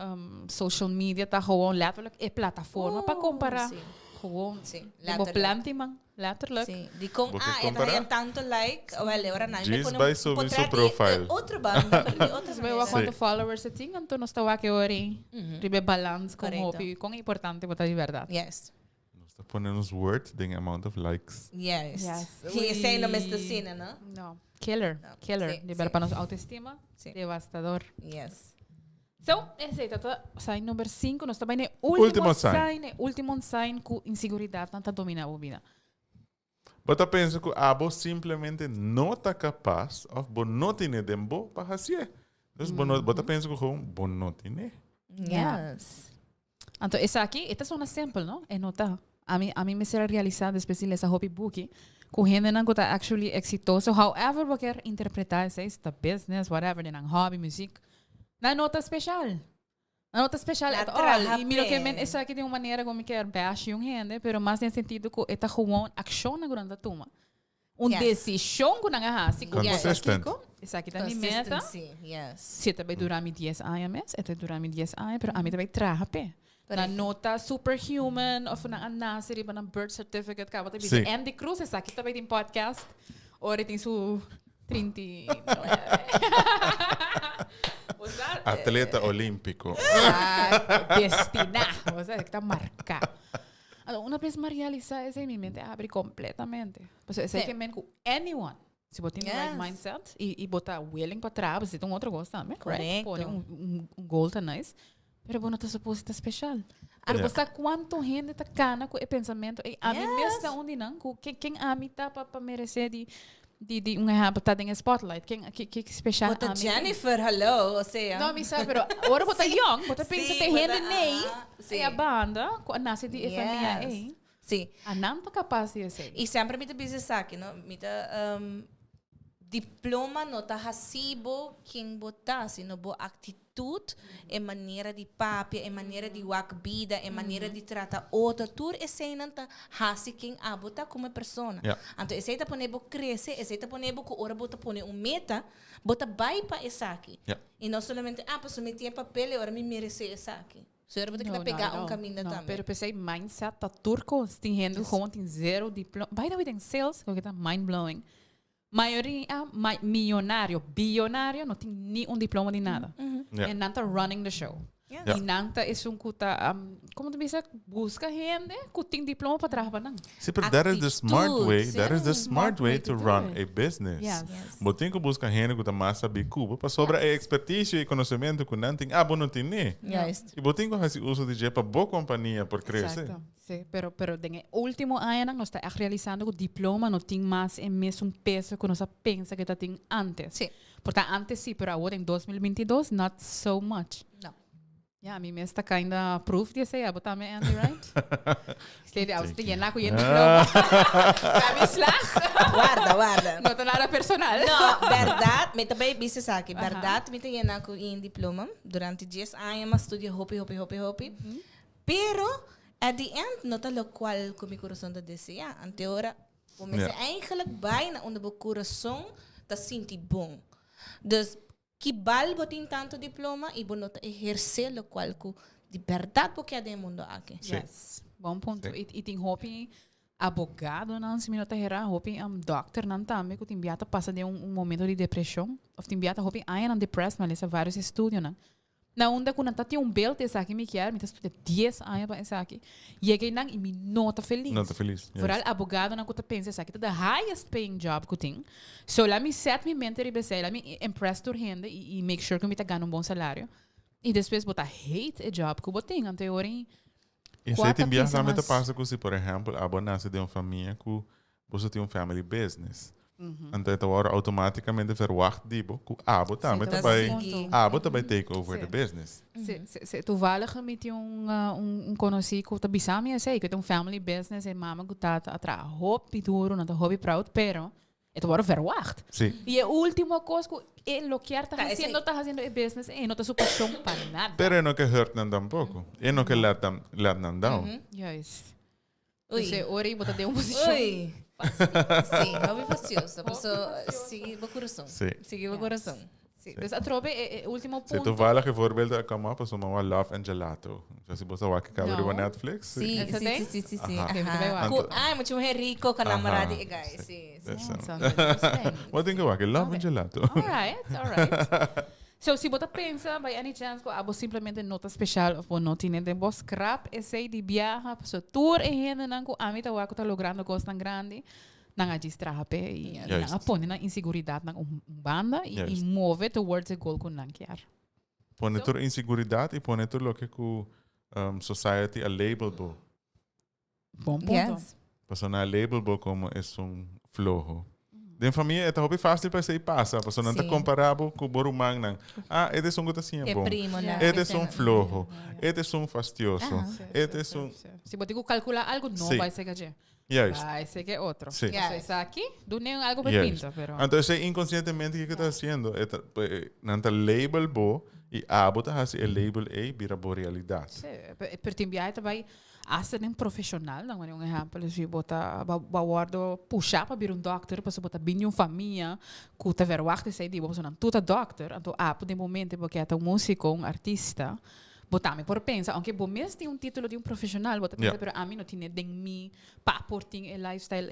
social media tá gewoon letterlijk é plataforma para comparar. sim. Gewoon, Sim, tipo planti man, letterlijk. Sim. De com Porque eu comparar- tenho tanto like, olha, agora não. Diz vai subir seu profile. Outra banda, outra Sabe quanto followers você tem? Então nós estamos aqui ori, ribe balance com Correto. hopi, com importante botar de verdade. Yes. Nós está ponendo worth the amount of likes. Yes. Yes. Que sei no mês da cena, não? Não, killer, Sim, libera sim. para nossa autoestima, Sim. devastador. Yes. So, esse é o sign número 5, nós também é Último último sign. sign, último sign com inseguridade não está dominando a vida. Bota pensa que abo simplesmente não está capaz ou bo não tem tempo para fazer. Então, bota pensa que bo não tem. Yes. Então, essa aqui, esta é uma sample, não? É nota. A mim me será realizada, especialmente essa hobby book, com gente não está actually exitoso. However, você quer interpretar essa business, whatever, de hobby, música, na nota especial. Na nota especial at all. E miro que essa aqui de uma maneira como quer bash yung gente, pero mais no sentido que esta gewoon action na grande tuma. Decisão que nanga hasi, como Kico, essa aqui tá ni meta. Yes. Se também durar 10 anos mês, esta durar 10 anos, pero a mim também traha pe. Na nota superhuman of na anasiri ba na birth certificate ka, bata bi Endy Cruz essa aqui também tem podcast. Ora tem su 39. Atleta olímpico. Destinado, o sea, está marcado. Então, uma vez me realizar essa em minha mente abre completamente. Porque sei que men com anyone, se botar no right mindset e botar willing para trás, você tem outro gosto também, right? Pode goal tá nice. Pero bueno, tá suposto estar especial. Pero você quanto gente tá cana com o pensamento, a mim mesmo tá onde não, quem a mim tá para merecer de um habitat em spotlight, que especial. Bota Jennifer, hello, ou seja. Não, me sabe, pero agora bota young, bota pensa tem gente nem, a banda, quando nasce de família, sim. A não tá capaz de ser. E sempre me tá business aqui, não? Me tá diploma não tá recibo quem botar, sino bo atitude, é maneira de papia, é maneira de wak vida, é maneira de tratar outra, tudo esse não tá haci quem abota como pessoa. Então esse tá poner bo crescer, esse tá poner bo que ora bota poner meta, bota vai para esaki. E não somente para me ter papel, ora me merece esaki. So ora bota que pegar caminda também. Pero pensei mindset tá turco, tem gente gewoon tem zero diploma. By the way, tem sales, que tá mind blowing. Maioria milionário, bilionário, não tem nenhum diploma de nada. E não está running the show. E não está, é como tu diz, busca gente que tem diploma para trabalhar. Sim, but that is the smart way to run a business. Mas tem que buscar gente que está mais sabe Cuba para sobrar a expertise e conhecimento que não tem. Não tem nem. E você tem que fazer uso de jeito para boa companhia para crescer. Exato. Sí, pero en último año no está realizando que o diploma no tem mais e mesmo peso que nós pensa que tem antes. Sí. Porque antes sim, pero agora em 2022 not so much. No. Ja, a mim me está kinda proof de ser, botar me Andy, right? Stede aus te llena com diploma. A slag. Guarda. Não tá nada personal. Não, verdade, me também business aqui. Verdade, me te llena com diploma durante 10 anos, mas estudio hopi. Pero at the end, nota lo qual com meu coração da deseja. Ante ora, comecei eigenlijk bijna onder meu coração tá senti bom. Dus que bal botin tanto diploma e bonota exercer lo qual com de verdade porque é do mundo aqui. Yes, bom ponto. E tem hopi abogado não se minota hera hopi doctor não também que tem biata passa de momento de depressão, ou tem biata hopi ainda depressed, mas essa vários estudos, né? Na onda quando tá tem belt esaki me quer, me tá estuda 10 anos para esaki. Cheguei nang e me nota feliz. Nota feliz. Vooral abogado na kuta pensa esaki, tá the highest paying job que tem. So lá me set me mentor e bese, lá me impress tur hende e make sure que me tá ganhando bom salário. E depois botar hate a job que botem, ante hora em e você tem biasa também tá passa que se por exemplo, abonarse de uma família que você tem um family business. Então, agora automaticamente verwacht die que abo também vai take over the business. Se toevallig met um conhecido que tá bisami é sei que tem family business e mama que tá atrás hopi duro, não tá hopi proud, pero é agora verwacht. E a última coisa que é lo que tá fazendo é business e não tá super chão para nada. Pero não que hurt não tampoco. E não que let não down. Yes. Você ora e botar de posição. Sim, hobby facioso. A pessoa sigue o coração. Sigue o coração. Dus a trobe é o último ponto. Se tu fala que voorbeelden komen op, zoals maar Love and Gelato. Dus je moet zo wakker kijken op Netflix. Sim. Ah, muito rico com a namorada e guys. Sim. Wat denk je wakker? Love and Gelato. Alright. So, se você pensa, by any chance, que abo simplesmente nota especial ou não tem nem bom scrap, esse de viaja, so tour e gente não com a mita waco tá logrando coisa tão grande, não a distrape e não põe na insiguridade na banda e move towards a goal que não quer. Põe tour insiguridade e põe tour lo que society a label bo. Bom ponto. Paso na label bo como flojo. De família é hopi fácil para ser passa, paso não tá comparável com o borumang nang. Este é gota assim bom. Este é flojo. Este é fastioso. Este é Se você calcular algo, não vai ser que Yes. vai ser que outro. Sí. Yes. Aqui, do nem algo pinta, pero. Entonces, inconscientemente, ¿qué está haciendo? Nanta label bo e bota haci el label vira bo realidad. Sí, per timbiai também asa nem profissional, não é exemplo, se bota guardo puxar para vir doctor, para bota bem família, que tá ver wacht sei di, você não tudo doctor, então de momento porque é um músico, um artista. Botame por pensa, aunque bom mesmo tem título de profissional, bota pensa, pero a mim não tinha den mi paporting e lifestyle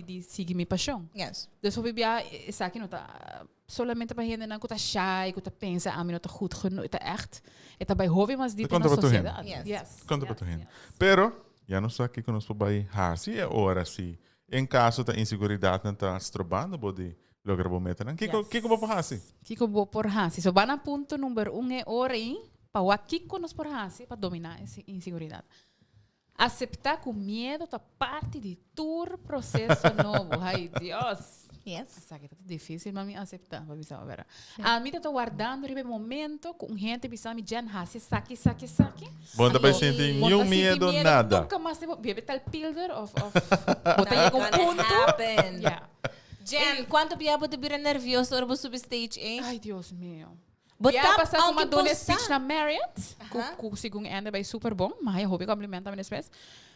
de seguir mi paixão. Yes. Dus op bibia esaki não tá solamente para gente não que tá shy, que tá pensa, a mim não tá goed genoeg, tá echt, tá bij hobby mas de na sociedade. Yes. Conta para tu gente. Pero, já não sei aqui que nós podemos haci é hora sim. Em caso da inseguridade não tá estrobando, pode lograr bom metanan. Kico vou por haci. Kico vou por haci. So van a ponto número 1 é hora para Kico nos por haci para dominar essa inseguridade. Aceitar que o medo tá parte de todo processo novo. Ai, Deus. Yes. Sabe que tá difícil, mas me aceitar, para visar vera. A mim tá guardando ribe momento com gente bisa me jan haci saki. Bom, também sentir nenhum medo, nada. Nunca mais tipo bebe tal pilder of bota aí com ponto. Yeah. Jen, quanto biabo te vira nervioso hora subir stage, Ai, Deus meu. Botap passar com uma alguém dona postar. speech na Marriott, com segundo Endy vai super bom, mas eu hobby complementa minha espécie.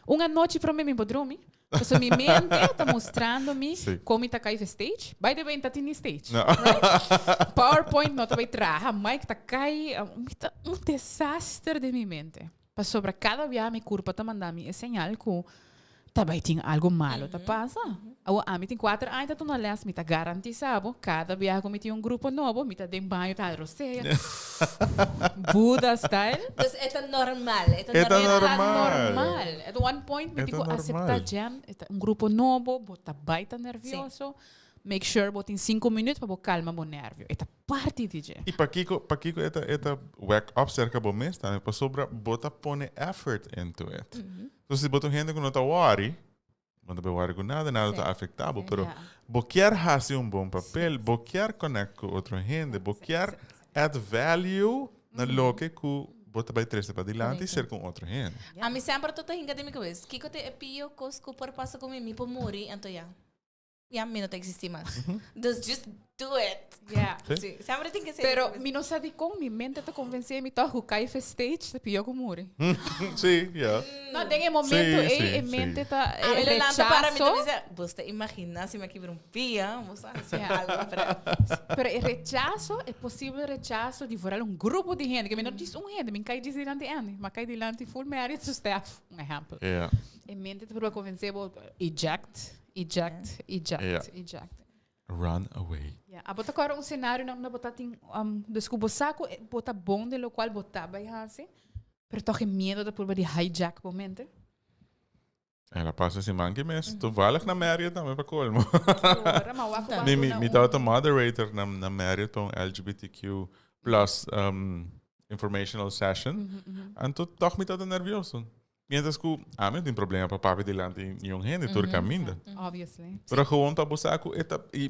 Uma noite para mim me podrumi, porque minha mente está mostrando-me como está caindo stage. By the way, está tendo stage. Right? PowerPoint não está bem traja, Mike está caindo, um desastre de minha mente. Para sobre cada vez me curva está mandando-me é sinal que também tem algo malo, tá passa. A mim tem 4 anos, tá na les, me tá garantizado. Cada viagem que me tem grupo novo, me tá dentro banho, tá roceia. Buda style. Dus é normal. É normal. At one point, me digo aceitar jam, grupo novo, bota baita nervioso. Make sure bota em 5 minutos para calma o nervio. Esta parte de E para Kico esta wake up cerca do mês, também para sobra bota pone effort into it. Então se bota gente que não tá worry, não tá worry com nada tá afetado, pero boquear hace bom papel, boquear connect com outra gente, boquear add value na loke que bota vai trazer para dilante e ser com outra gente. A mim sempre tô hinga de minha cabeça. Kiko te pio cosco por passa com mim por morrer, então já me não existe mais. Just do it. Yeah. Sí. Sempre tem que ser. Pero mi no sabe como mi mente te convencia me toca cai stage te pio como muri. Sim, yeah. No, tem momento e mente tá para mim rechazo. você imagina se me quebra pia, você algo para. Pero el rechazo, é possível rechazo de vorar grupo de gente, que me não diz gente, me cai diante Endy, mas cai diante full married to staff, exemplo. Yeah. E mente te para convencer eject. Run away. Yeah. A botar agora cenário na botar tem desculpa saco botar bom de lo qual botar vai assim. Pero toch medo da por de hijack momento. Ela passa assim manque mes, tu valig na Marriott também para colmo. Ora, mas wako Me dá o moderator na Marriott para LGBTQ plus informational session. Então toch me tá nervioso. Mientras que a mim tem problema para papi delante em um gente, tudo caminda. Obviously. Pero gewoon para buscar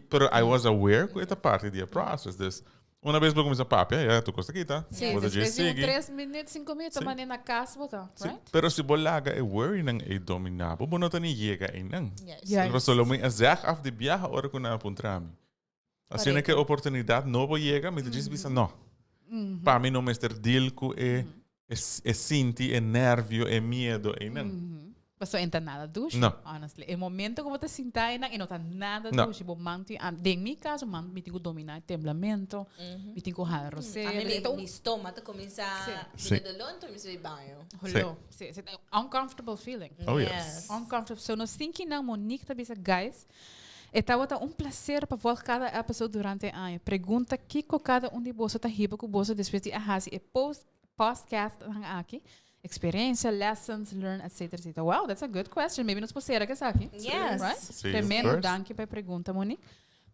pero I was aware que esta parte do process. Dus, uma vez eu comecei a papi, tu costa aqui, tá? Sim, depois de 3 minutos, 5 minutos, mas na casa, botar, right? Pero se bolaga é worry nang é dominado, bo não tá nem chega aí nang. Yes. Pero solo me azar af de viaje hora que na puntrami. Assim que a oportunidade nova chega, me diz bisa não. Para mim não mester deal com é sentir, é nervio, é medo, é não. Passou entra nada duche. Não. Honestly. É momento que você sentar e não tá nada duche. Bom, manti, em meu caso, me tenho que dominar o temperamento, me tenho que rolar roceiro. Meu estômago começa a vir dolor, então me vai banho. Hello. Sim. Uncomfortable feeling. Oh, yes. Uncomfortable. So, nós temos que não, Monique, tá bisa, guys. Estava prazer para voltar cada episódio durante o ano. Pergunta que cada de vocês está riba com vocês depois de haci e podcast aqui. Experiência, lessons, learn, etc. Wow, that's a good question. Maybe nos possera que aqui. Yes. Right? Sim, Tremendo, danke para a pergunta, Monique.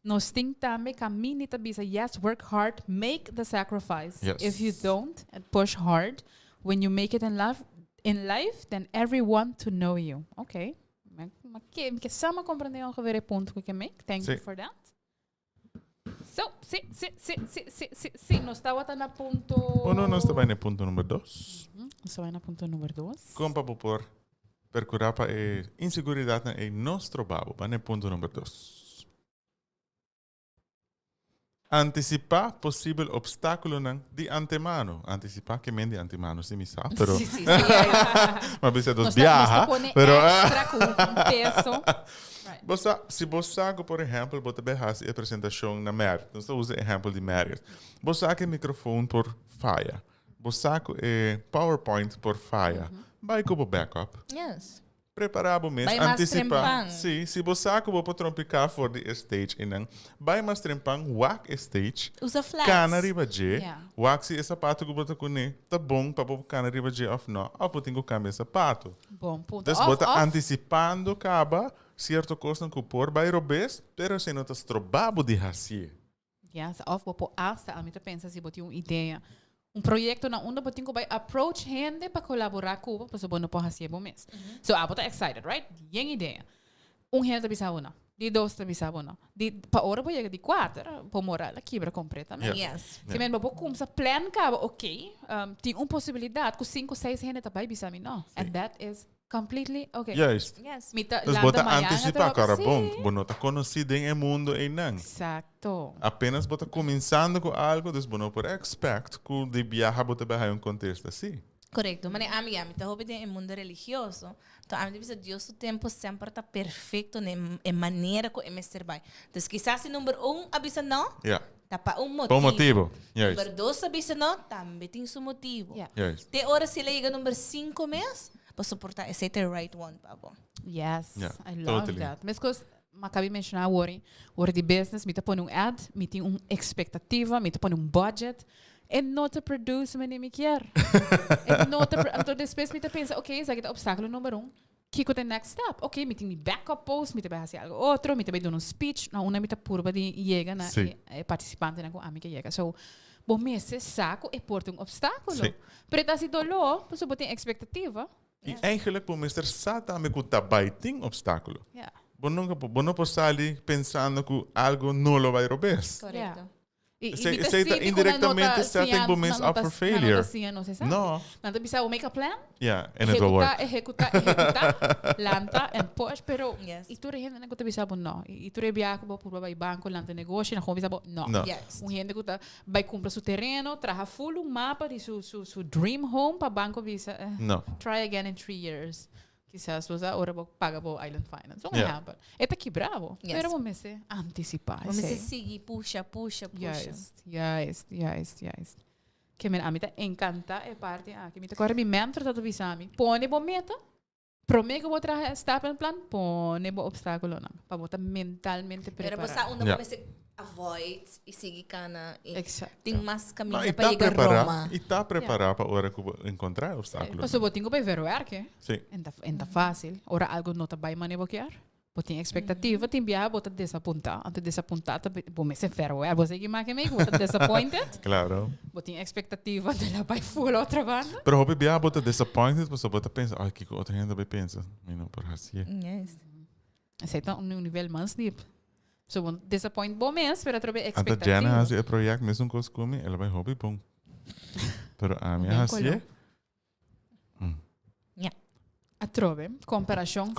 Nós temos também caminho para bisa, yes, work hard, make the sacrifice. Yes. If you don't, and push hard, when you make it in life, then everyone to know you. Okay. Maar que samen compreender ongeveer het punt que make. Thank you for that. So, sí. Nos estaba na punto... Não está bem no ponto número 2. Estava na ponto número 2. Como para por percurar para inseguridade na nosso babo, para no ponto número 2. Anticipar possível obstáculo de antemano. Anticipar que men de antemano, se me sabe, pero... Sí. Mas você dos viaja, pero... extra com peso. Se você sabe, por exemplo, você vai fazer a apresentação na merda. Então, você usa exemplo de merda. Você sabe o microfone por falha. Você sabe o PowerPoint por falha. Vai com o backup. Yes. Preparar o mês, antecipar. Sim, se você sabe que você trompicar for the stage, vai mais trempang, wak stage. Usa flags. Cana riba je. Wak se sapato que você conhece, tá bom para você cana riba je ou não. Ou você tem que cambiar sapato. Bom, ponto. Então, você antecipando acaba certo coisa que por vai robes, pero se não está strobabo de haci. Yes, of você hasta a mim pensa se você tem uma ideia. Proyecto na onda você vai approach hende para colaborar com você, para você pode fazer bom mês. So, você está excited, right? Tem ideia. Hende bisa una, de dois bisa una, de para hora você de 4, para morar aqui para completamente. Yes. Se men você começa plan cabo, ok, tem uma possibilidade com 5, 6 hende também bisa mim não. And that is completely okay. Juist. Yes. Dus você antecipa, cara, bom, você não está conhecido em mundo e não. Exacto. Apenas você começando com algo, dus você não pode expect que de viajar você vai em um contexto assim. Correcto. Mas a mim está hobby em mundo religioso. Então, a mim diz Deus o tempo sempre está perfeito em maneira que o mester vai. Então, quizás se número 1 avisa não, tá para motivo. Por motivo. Número 2 avisa não, também tem seu motivo. Te hora se liga número 5 mês, para suportar esse the right one, Pablo. Yes, I love totally. that. Mas coisa, acabei de mencionar de business, me tá pondo ad, me tem expectativa, me tá pondo budget, e não te produce, me nem me quer. E não te então depois me tá pensa, ok, esse aqui é o obstáculo número 1. Kiko the next step. Ok, me tem backup post, me tá fazer algo outro, me tá dando speech, na una me tá purba de chega na participante na amiga que chega. So, bom mês saco e porta obstáculo. Pero tá se dolor, você botar expectativa. E eigenlijk, o mestre sabe também que está baiting obstáculo. Você não pode sair pensando que algo não lo vai romper. Correto. Você está indiretamente setting o mês up for failure. Não. Não bisa make a plan. And it will work. Executar, lanta and push, pero itu rehenda na kuta bisa não. Itu rebia ko por vai banco lanta negócio na como bisa não. Gente kuta vai comprar seu terreno, traja full mapa de su dream home para banco bisa. Try again in 3 years. Quizás você agora paga o Island Finance. Não é Eta aqui bravo. Pero vamos se antecipar. Vamos se seguir, puxa. Yes. Que a mim tá encanta é parte que me tá corre me mentor tá bisami. Pone bo meta. Promego vou trazer step and plan, pone bo obstáculo não. Para botar mentalmente preparado. Pero basta uma comece avoid e seguir cana. Tem mais caminho para chegar a Roma. E está preparado para a hora que encontrar obstáculos. Mas eu tenho que ver o que? Sim. É fácil. Ora algo não está bem manipular. Tem expectativa, tem viagem, bota desapontar. Antes de desapontar, vou me ser ferro. Você que mais que me, bota disappointed. Claro. Tem expectativa de lá vai full outra banda. Pero hopi viagem, bota disappointed, você bota pensa, ai, que outra gente vai pensar. Não, por assim. Yes. Esse é um nível mais deep. So, disappoint bom mês, pero trobe expectativa. Anta Jana hace o projeto mesmo com come, ela vai hopi bom. Pero a minha hace a trobe, comparação.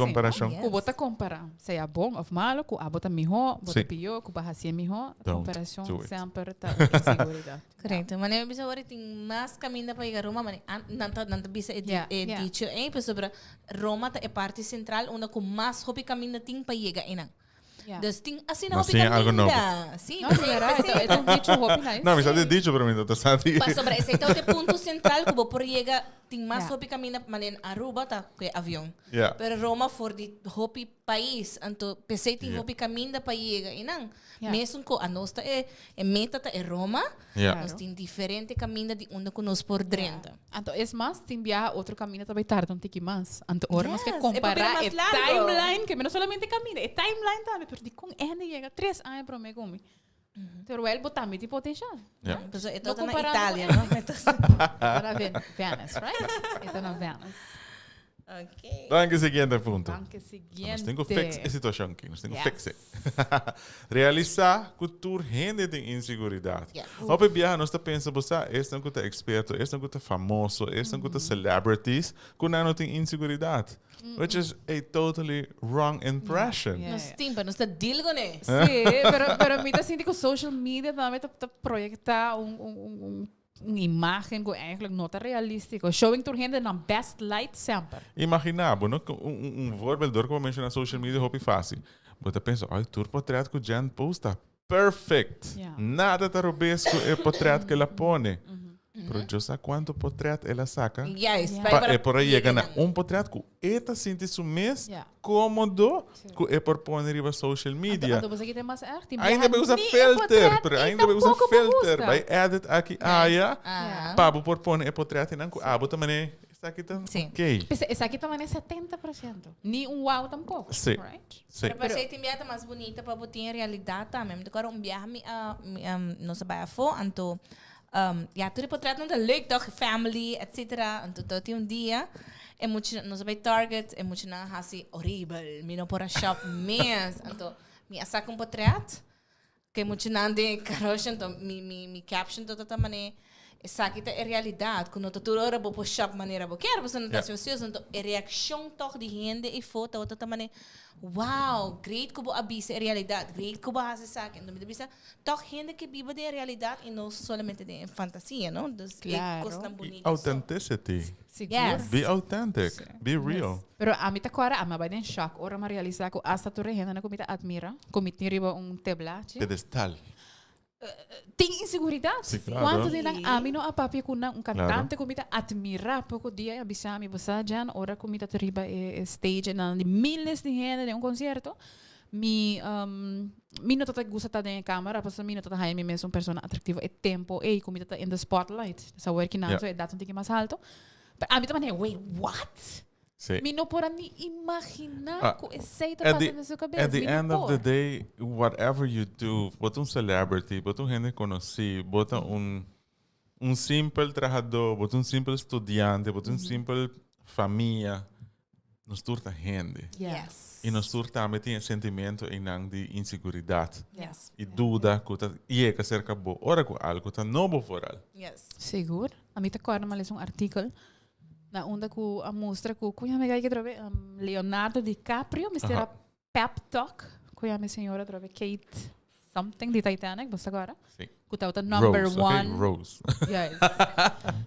O bota comparar, se é bom ou malo, o bota melhor, bota pior, o bota assim melhor, comparação sempre está insiguridad. Correto, mas eu bisa tem mais caminda para chegar a Roma, mas não bisa dicho, sobre Roma é parte central, onde com mais hopi caminda tem para chegar inang. Dus tem asina hopi caminda. Sim, é um dicho hopi nice. Não, mas é dicho para mim, não está Mas sobre esse é o ponto central que vou por chegar tem mais hopi caminda, mas em Aruba tá que avião. Pero Roma for de hopi país, então pensei tem hopi caminda para chegar inang. Mesmo que a nossa meta é Roma, nós tem diferente caminda de onde nós por dentro. Então é mais tem viajar outro caminho também tarde um pouquinho mais. Então agora nós que comparar a timeline que não somente caminho, é timeline também, porque com Endy chega 3 anos para mim comigo. Pero ele botar muito potencial. Então é toda na Itália, não? Está na Venice, right? Está na Venice. Ok. Danke, siguiente punto. Danke, siguiente. Nós temos que fixar a situação aqui. Nós temos que fixar. Realizar cultura hende de inseguridade. Yes. Hopi viaja, nós pensamos, este não é experto, este não é famoso, este não é celebrities, que não tem inseguridade. Which is a totally wrong impression. Yeah. Nos timpa, nos tá deal com isso. Sí, pero me sinto que social media também tá projetar uma imagem que eigenlijk não tá realístico. Showing to gente na best light sempre. Imaginava, não? Voorbeeld door como mencionar social media hopi fácil. Você pensa, ai, tur portrait que o Jan posta, perfect. Yeah. Nada tá robesco é portrait que ela põe. Pero eu sei quanto portrait ela saca. Yes. É por aí chega na portrait que esta sente isso mês Yeah. cômodo que é por pôr na social media. Então você que tem mais arte. Ainda vai usar filter, pero ainda vai usar filter. Vai edit aqui, para por pôr é portrait e não também está aqui também. Sim. Ok. Esse aqui também é 70%. Nem wow tampouco. Sim. Right? Sim. Para ser tem viagem mais bonita para botar em realidade também. Agora viagem não se vai a fo, então ja, tudo portrait não é leuk toch, family, etc. Então tem dia é muito não se vai target, é muito na haci horrível, me não para shop mês, então me saca portrait que é muito na de carroça, então me caption todo também esaki tá é realidade, quando tu toda hora vou shop maneira vou quero, você não tá ansioso, então é reação toch de gente e foto outra também. Wow, great que vou abisa é realidade, great que vou fazer esaki, então me bisa toch gente que vive de realidade e não somente de fantasia, não? Dus Claro. é coisa bonita. Authenticity. Seguro. Yes. Be authentic. Be real. Pero a mim tá agora, a vai em choque. Ora me realizar que hasta tu rehenda na comida admira, comida riba teblache. Pedestal. Tem inseguridade. Sim, claro. Quanto de lang a mim não a papi com um cantante comida admira pouco dia abisa mi bosa jan ora comida riba stage na de miles de gente de um concerto. Mi não tá gusta tá de câmera, passa mi não tá aí mesmo persona atrativo é tempo e comida tá in the spotlight. Essa working now so é dato tem que mais alto. A mim também wait, what? Sim. Mi não pode nem imaginar que esse tá At passando na sua cabeça. the end of the day, whatever you do, bota celebrity, bota gente conhecido, bota simple trabajador, bota simple estudante, bota simple família, nos turta gente. Yes. E nos turta também tem sentimento de inseguridade. Yes. E dúvida, e é que cerca bo, ora com algo tá novo foral. Yes. Seguro. A mim tá agora mais um artigo na onda que a mostra que cuya me que trove Leonardo DiCaprio, Mr. Pep Talk, cuya me senhora trove Kate something de Titanic, basta agora. Sim. Kuta number Rose, one. okay? Rose. Yes.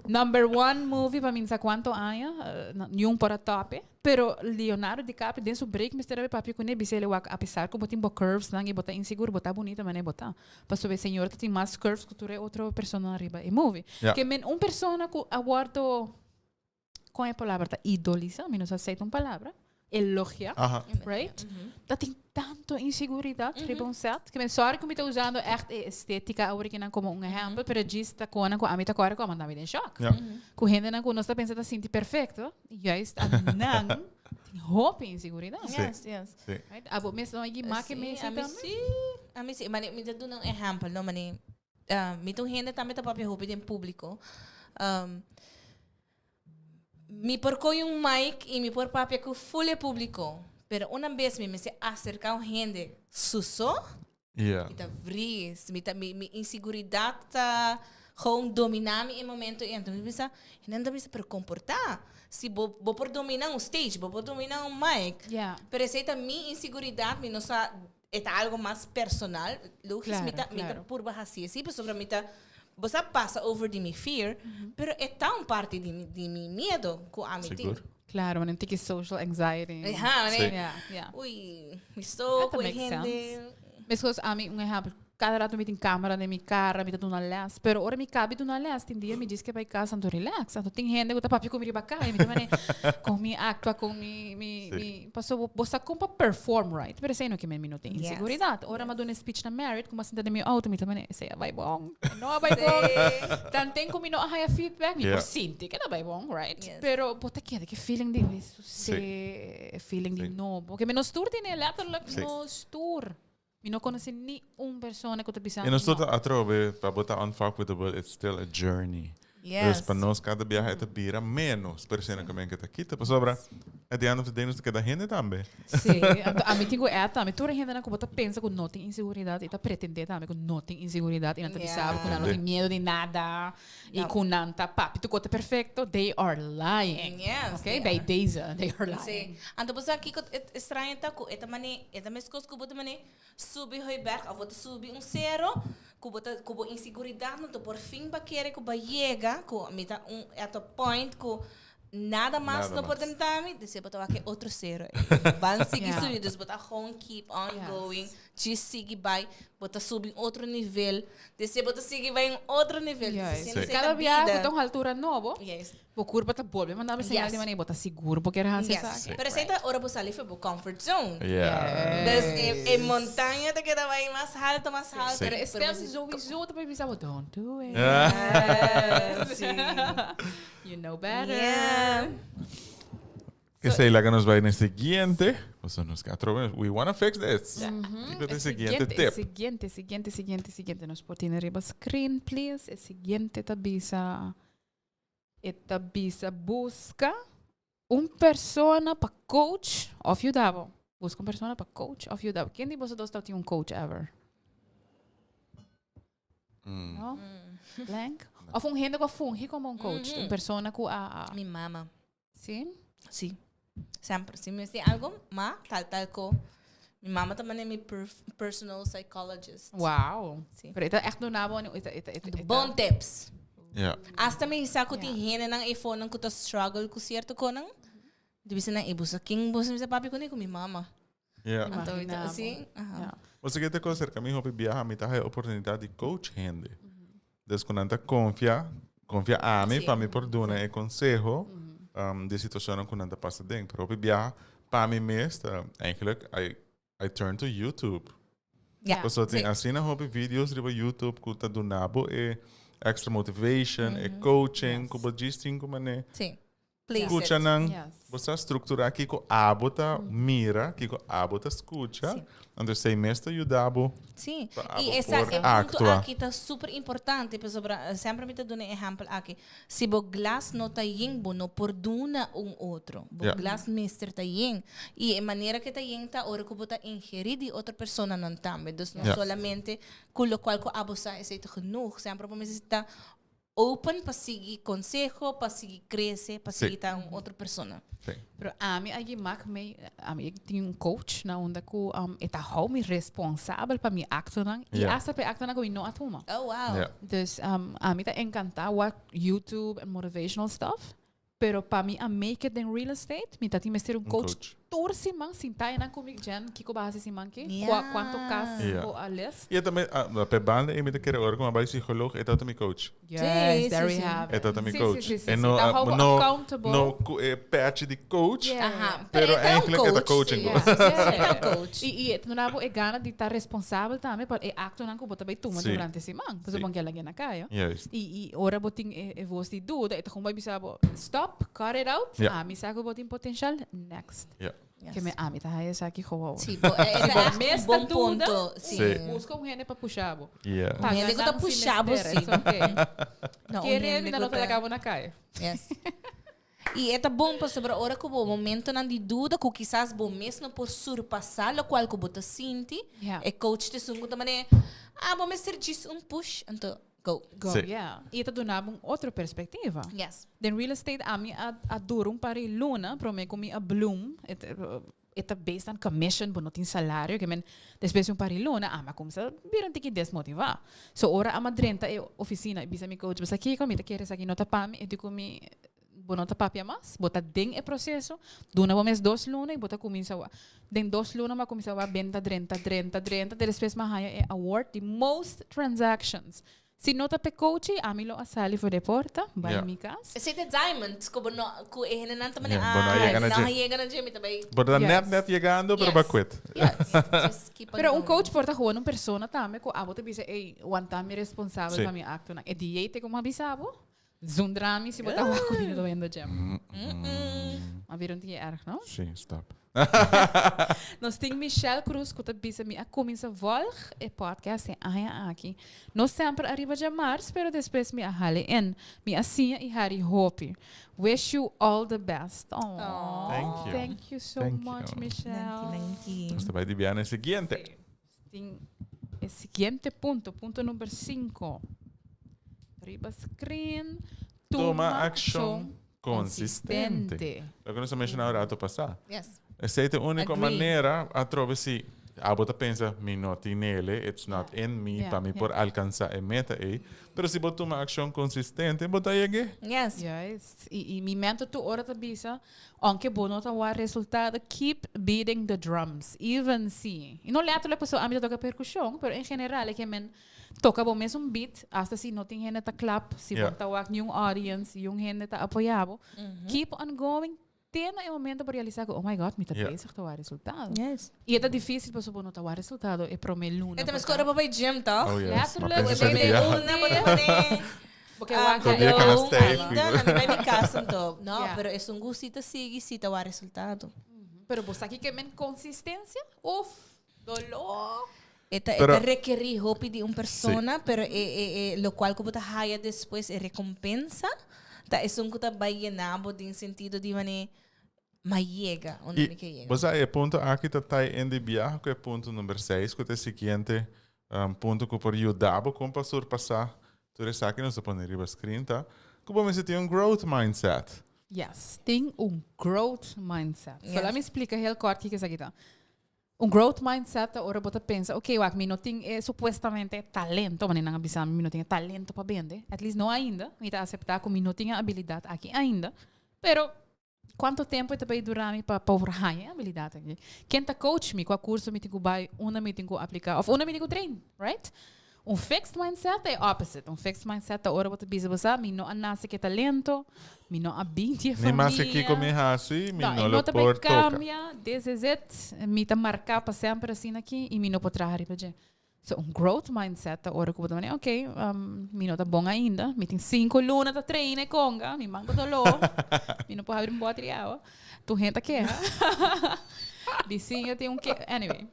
Number one movie para mim sa quanto anos, yung para top. Pero Leonardo DiCaprio dentro do break Mr. Papi com ele bisele wak apesar que botin bo curves nang bota inseguro, bota bonita mané bota. Passo ver senhora tem mais curves que tu outra persona arriba e movie. Yeah. Que men um persona que aguardo com a palavra idoliza, menos aceita uma palavra, elogia, right? Dat tem tanto inseguridade, riboncet, que men sorry que me tá usando echt estética original como um exemplo, pero gista com a amita agora como andava em choque. Com gente não nós tá pensando assim, perfeito, e aí está não tem hopi inseguridade. Yes, yes. Right? Abo mesmo aí que me a mim sim, mas me dá um exemplo, não, mas me tô gente também tá papel hopi em público. Me porco um mic e me por papel que full público. Pero uma vez me se acerca um gente susso, Yeah. me tá vries, me inseguridade tá gewoon dominar em momento e então me pensa, não dá para comportar. Se vou por dominar um stage, vou por dominar um mic. Yeah. Pero essa é minha inseguridade, me não sa é algo mais personal. Lógico, me tá por baixo assim, pessoa me tá você passa over de mi fear, pero é tão parte de mi medo que a mim tem. Claro, mas não tem que social anxiety. Né? Yeah. Ui, me estou com makes gente. Mas coisa a mim um exemplo, cada rato me tem câmera na minha cara, me tá dando less, pero ora me cabe dando less, tem dia me diz que vai casa ando relax, então tem gente que tá papi comigo pra cá, e me também com me actua com me passou você como perform right, pero sei no que me não tem inseguridade. Ora me dando speech na merit, como assim da meu auto, me também sei vai bom, não vai bom. Tan tem como não há feedback, me por sinto que não vai bom, right? Pero bota que feeling de isso, se feeling de novo, porque me nos tour tem letterlijk nos tour. Eu não conheço nenhuma pessoa que está pensando. E nós todos a trove para botar unfuckable, it's still a journey. Dus para nós, cada viagem é bira menos persona que men que tá quita. Para sobra, at the end of the day, nós que da gente também. Sim, a mim tenho também. Toda gente na Cuba pensa que não tem inseguridade e tá pretender também que não tem inseguridade e não tá sabe que não tem medo de nada e que não tá papi tu conta perfeito. They are lying. Okay, by days they are lying. Sim. Então você aqui estranho tá com esta mesma coisa que você mané subir o berg, ou você subir zero, que você inseguridade não por fim ba querer que ba chega, que meta at a point que nada mais não pode tentar me, você botar aqui outro zero. Van seguir subindo, dus botar gewoon keep on going, just seguir by, botar subir outro nível, você botar seguir by outro nível. Cada viagem tem uma altura nova. O curva tá boa, mas não sinal de maneira botar seguro porque era assim. Pero essa hora você ali foi pro comfort zone. Yeah. En montaña te quedaba ahí más alto. Pero estamos sowieso te pensava, don't do it. You know better. Yeah. Que sei lá que nos vai nesse seguinte. Você nos quatro, we want to fix this. Tipo de seguinte tip. Seguinte. Nos pode ir arriba screen, please. O seguinte tabisa busca persona para coach of you davo. Busca persona para coach of you davo. Quem de vocês dois tem coach ever? No? Blank? Of hende que funge como coach. Persona que Mi mamá. Sim? Sí. Sempre. Si me dice algo, tal ko. Mi mamá também é mi personal psychologist. Wow. Sim. Pero ito echt donabo. Bom tips. Yeah. Hasta may isa ko tinghene ng iPhone ng kuta struggle ko sierto ko nang dibisa na ibusa king busa sa papi ko ni ko mi mama. Yeah. Então assim, Você que te coisa que a mim hopi viaja, me tá a oportunidade de coach hende. Dus quando anta confia a mim para me perdona e consejo de situação quando anta passa dentro. Pero hopi viaja para mim mesmo, eigenlijk I turn to YouTube. Porque tem asina hopi vídeos riba YouTube que tá do nabo e extra motivation, e coaching, que você tem como né? sim. Please. Escucha nang, você estruturar aqui com abota mira, aqui com abota escucha, onde sei mestre ajudabo. Sim. Para E esse ponto aqui está super importante, pessoal. Sempre me dá um exemplo aqui. Se o glass não está yendo, não perdona outro. O glass mester está yendo. E a maneira que está yendo está hora que você ingerir de outra pessoa não também. Então não solamente com o qual que abusa é genoeg. Sempre você está open para seguir consejo, para seguir crescer, para seguir outra pessoa. Pero a mim tenho coach na onde que eta hou me responsável para mi accionar e hasta para accionar que não atuma. Oh wow. Dus a mim tá encantado with YouTube and motivational stuff. Pero para mim a make it in real estate, me tá tem ser coach. Torce man sintai na comigo Jan, Kico base si man que quanto cas o a list. E também a pebanda e me te querer orgar com a psicólogo, é também coach. Yes, there we have. É também coach. E no patch de coach. Pero eigenlijk é coaching. E não dá é gana de estar responsável também para acto não que bota bem tuma durante esse man, porque bom que ela na caia. E ora boting e vos de dúvida, é como vai bisabo stop, cut it out. A mim saco boting potencial next. Que me ami tá aí aqui como. Sim, é bom ponto. Sim. Busca hende para puxar. Hende que tá puxar sim. Não, querendo não tá acaba na caia. Yes. E é bom para sobre a hora que o momento não de dúvida que quizás bom mesmo por surpassar o qual que você sente. É coach te sungo também. Bom mesmo diz push então go. E tá dando outra perspectiva. Yes. Den real estate a mim adoro pari luna, pro me comi a bloom. Eta based on commission, bo notin salário, que men depois pari luna, mas como sa biran tiki desmotivar. So ora ama drenta e oficina, bisa mi coach, bisa aqui comi, quer essa aqui nota pami, e dico mi bonota papia mas, bota den e processo, duna bo mes 2 luna e bota começa a den 2 luna ma começa a venda 30, depois ma haya e award the most transactions. Si nota pe coach, a mim lo asali for de Porta, by mi casa. Esse é diamond, como no, com ele não também não chega na gym também. Bota net chegando, pero ba quit. Pero coach porta gewoon persona também, ko abo te bisa one time responsável para mi acto na. E diete como abisabo. Zundrami si bota wa ko minuto vendo gym. Ma viron ti erg, no? Sim, stop. Nós temos Michelle Cruz, que está a começar a voltar o podcast em hanja aqui. Nós sempre arriba de março, mas depois me ahale em me asina e Harry Hopi. Wish you all the best. Oh, Thank you. Thank you so Thank much, you. Michelle. Você vai desviar no seguinte. Tem o seguinte ponto número 5. Arriba screen. Toma ação consistente. Lo que nós mencionamos na auto passar. Yes. Essa é a única Agree. maneira a trovar se a bota pensa me not in ele, it's not in me, para me por alcançar a meta aí. Pero se botar uma ação consistente, bota aí. Yes. Yes. E mi mento tu ora ta bisa, anche bono ta wa resultado, keep beating the drums, even si. E não leto le passo a mi toca percussão, pero em general é que men toca bom mesmo beat, hasta si não tem gente ta clap, si Yeah. bom ta wak yung audience, yung gente ta apoiabo. Keep on going. Tena é o momento para realizar que, oh my God, me tá bezig te wa resultado. Yes. E é difícil para bono ta wa resultado, é pro me luna. Ito mas kora pa ba gym to? Oh yes. Letterlijk, Mas we pensa may sa own dia. Una mo naman Porque Sabia ka na stay. May may kasan to. No, Yeah. pero es un gusita sige sita wa resultado. Pero vos aqui que men consistência, uf, dolor. Esta Pero- requerir hopi de una persona, pero lo cual como ta haya después recompensa, ta es un kuta bayenabo din sentido di mane mayega, onde me que E llega. você é ponto aqui tá em de viaje, que é ponto número 6, que é o seguinte ponto que por ajudar com para surpassar. Tu aqui não se põe riba screen, tá? Que bom você tem growth mindset. Yes, tem growth mindset. Yes. So, let me explica heel kort o que é isso aqui. Growth mindset, ora bota pensa, ok, wak, mi não tem supostamente talento, mas não bisa, mi não tem talento para vender. At least não ainda, mi tá aceitar que mi não tem habilidade aqui ainda. Pero, quanto tempo é vai durar mi para poupar a habilidade aqui? Quem tá coach mi, qual curso mi tem que buy, uma mi tem que aplicar, ou uma mi tem que train, right? Fixed mindset é opposite. Fixed mindset é ora bota bisa, mi não anase que talento, mi não abinte Nem mais que Kico me haci, me não lo também por toca. cambia, desde mi tá marcar para sempre assim aqui e mi não pode trabalhar para já. So, growth mindset, ora que eu vou ok, mi não tá bom ainda, mi tem 5 lunas tá treine conga, mi mango dolor, mi não pode abrir um bote de água, tu renta que Dicinha tem que, anyway.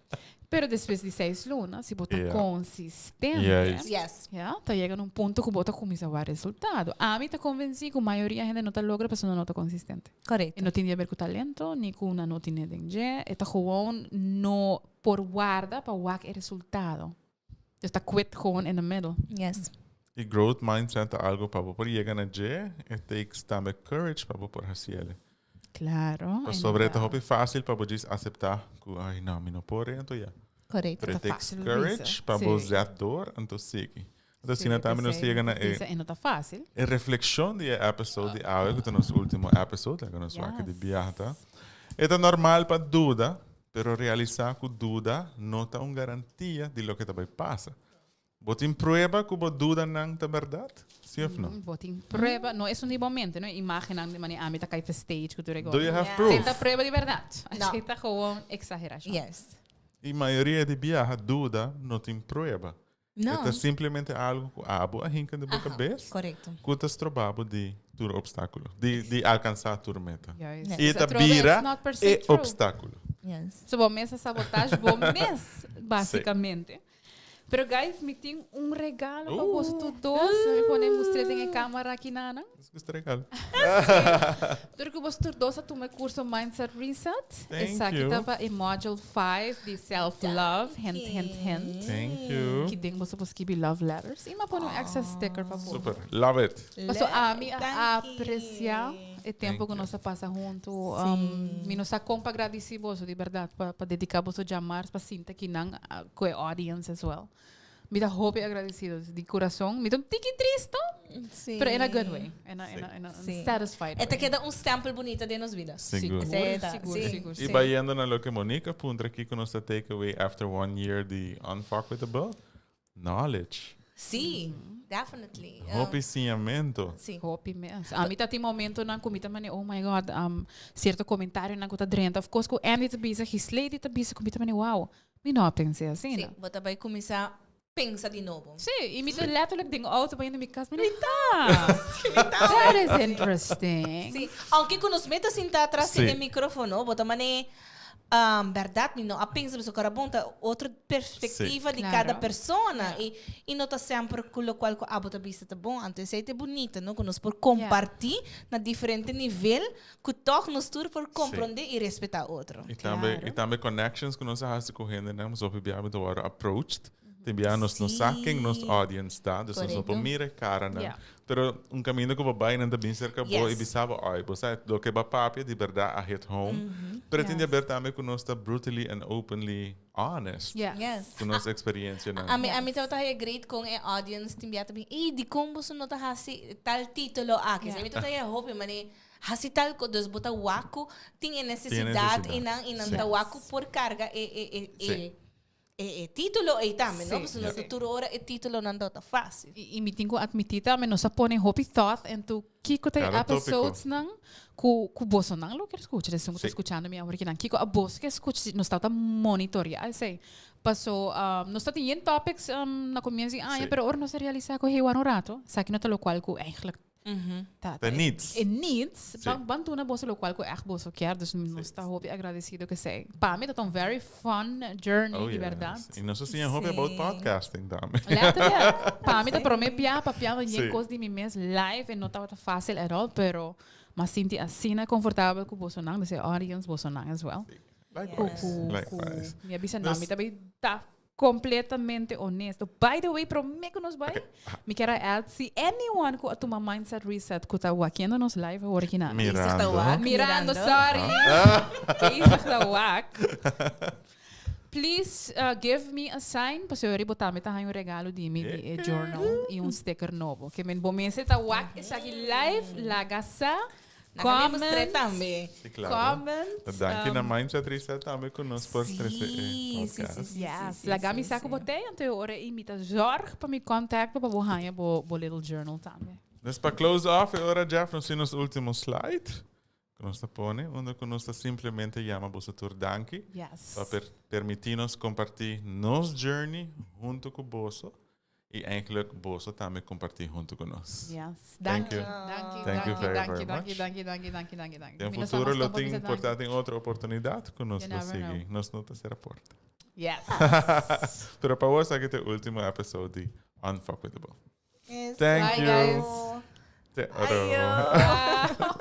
Pero depois de 6 lunas, se botar consistente, Yes. yeah, tá chegando num ponto que bota começa a dar resultado. A mim tá convencido que a maioria da gente não tá logra porque não tá consistente. Correcto. E não tem a ver com talento, nem com não tem dinheiro, é tá gewoon no por guarda para o resultado. Está quit gewoon in the middle. Yes. E growth mindset é algo para por chegar na G, it takes também courage para por fazer. Claro. Sobre isso é fácil para você aceitar que, ai não, me não pode, então já. Correcto. Pero it Tá takes fácil, courage Luísa. para Sim. você dor, então siga. Então, assim, também nós chega na E não tá fácil. reflexão de episódio de algo que é nosso último episódio, que nós aqui de viagem. É normal para dúvida, pero realizar que dúvida não é uma garantia de lo que vai passar. Você prueba que você dúvida não é verdade? Sim ou não? Botem prueba, não é um momento, não é imagem de maneira, tá caindo stage que tu Do you regola. have proof? Senta prueba de verdade. Não. Acho que tá gewoon exageração. Yes. E a maioria de viagens dúvida não tem prueba. No. É simplesmente algo que a rinca de boca cabeça. Correcto. Que estás trabalhando de tur obstáculo, de alcançar a tua meta. Yes. E It's a true, vira it's not per se é true. obstáculo. Yes. So, bom, essa sabotagem, bom mês, basicamente. Pero, guys, me tem regalo para vocês todos. Me podem mostrar em câmera aqui, Nana. Isso é legal. Porque vocês todos tomam curso Mindset Reset. Thank Essa aqui you. estava em Module 5 de Self-Love, hint, hint, hint. Thank you. Que tem você escrever love letters. E me põe extra sticker para você. Super. Love it. Mas a mim apreciar o tempo que nós passa junto. Me nos acompanha agradecer você de verdade para dedicar você de amar para sinta que não com a audience as well. Me dá hope agradecido de coração. Me dá tiki triste, Sí. pero in a good way, in a Sí. satisfied Esta way. queda un sample bonito de nos vidas. Seguro. Seguro. E baiando na lo que Monica punta aqui com nossa takeaway after 1 year de Unfuckwittable, knowledge. Sí, definitely. Propiciamento. Sí. Hope mesmo. A mim tá tem momento na comida mane oh my god, certo comentário na kuta drenta. Of course, ko Endy tá bisa, his lady tá bisa, comida mane wow. Me não pensei assim, Sí, não. bota vai começar a pensar de novo. Sim, e me dá letterlijk ding auto para ir na minha casa. That is interesting. Sí, aunque con nos metas sin atrás Sí. en el micrófono, bota mane verdad, não apenas so carabonta outra perspectiva de cada persona e não tá sempre com o qual a abota vista tá bom, antes é bonita, não que nós por compartilhar na diferente nível que toch nos tur por compreender e respeitar outro. E também connections que nós fazemos com gente, né? Nós ouvimos do approached. Também nos saquem nos audience, tá? Então nós não mira cara, né? Pero caminho que o babai não também cerca boa e bisava, ai, você do que papia de verdade a hit home. Pero tinha ver também que nós tá brutally and openly honest. Com nossa experiência, né? A mim tá great com a audience também. E de como você não tá assim tal título aqui. A mim tá hope, mane haci tal ko dos bota waku tinha necessidade e não tá waku por carga título e também, não? Porque no futuro hora o título não tá fácil. E me tenho que admitir também, nós põe hopi thought into Kico tem episodes não, ku boso não lo que escuta, eles estão escutando minha hora que não Kico a boso que escuta, nós tá monitorear, sei. Passou, nós tá tendo topics na começo, pero ora nós realizar com hewan rato, sabe que não tá lo qual ku eigenlijk The needs. Needs. Bantu na boso lo qual ko echt boso quer, dus nós está hopi agradecido que sei. Para mim tá um very fun journey, de verdade. E nós assim hopi about podcasting também. Para mim tá para mim papia nem coisa de mim mes live e não tá fácil at all, pero mas sinti asina confortável com boso não, desse audience boso não as well. Likewise. Minha bisa não, me também tá completamente honesto. By the way, prometo nos vai. Me quero add se anyone com a tua mindset reset que tá wakendo nos live original. Mirando, sorry. Isso está wak. Please give me a sign para eu botar me tá um regalo de mim de journal e sticker novo. Que men bomese tá wak esaki live lagasa. Comment. Danke na mindset reset também conosco por Yes. Lagami saco botei, então ora imita zorg para me contactar para bohanha bo little journal também. Mas para close off, agora Jeff, nós temos o último slide. Que nós põe, onde nós simplesmente chama bosatur danke. Yes. Para permitir-nos compartilhar nos journey junto com o boso. E eigenlijk boso também compartilhar junto conosco. Yes. Thank you. Thank you very much. Danke. Em futuro, eu tenho importado em outra oportunidade conosco seguir. Nós não terceira porta. Yes. Pero para hoje, aqui é o último episódio de Unfuckable. Yes. Thank Bye, you. guys. Te oro.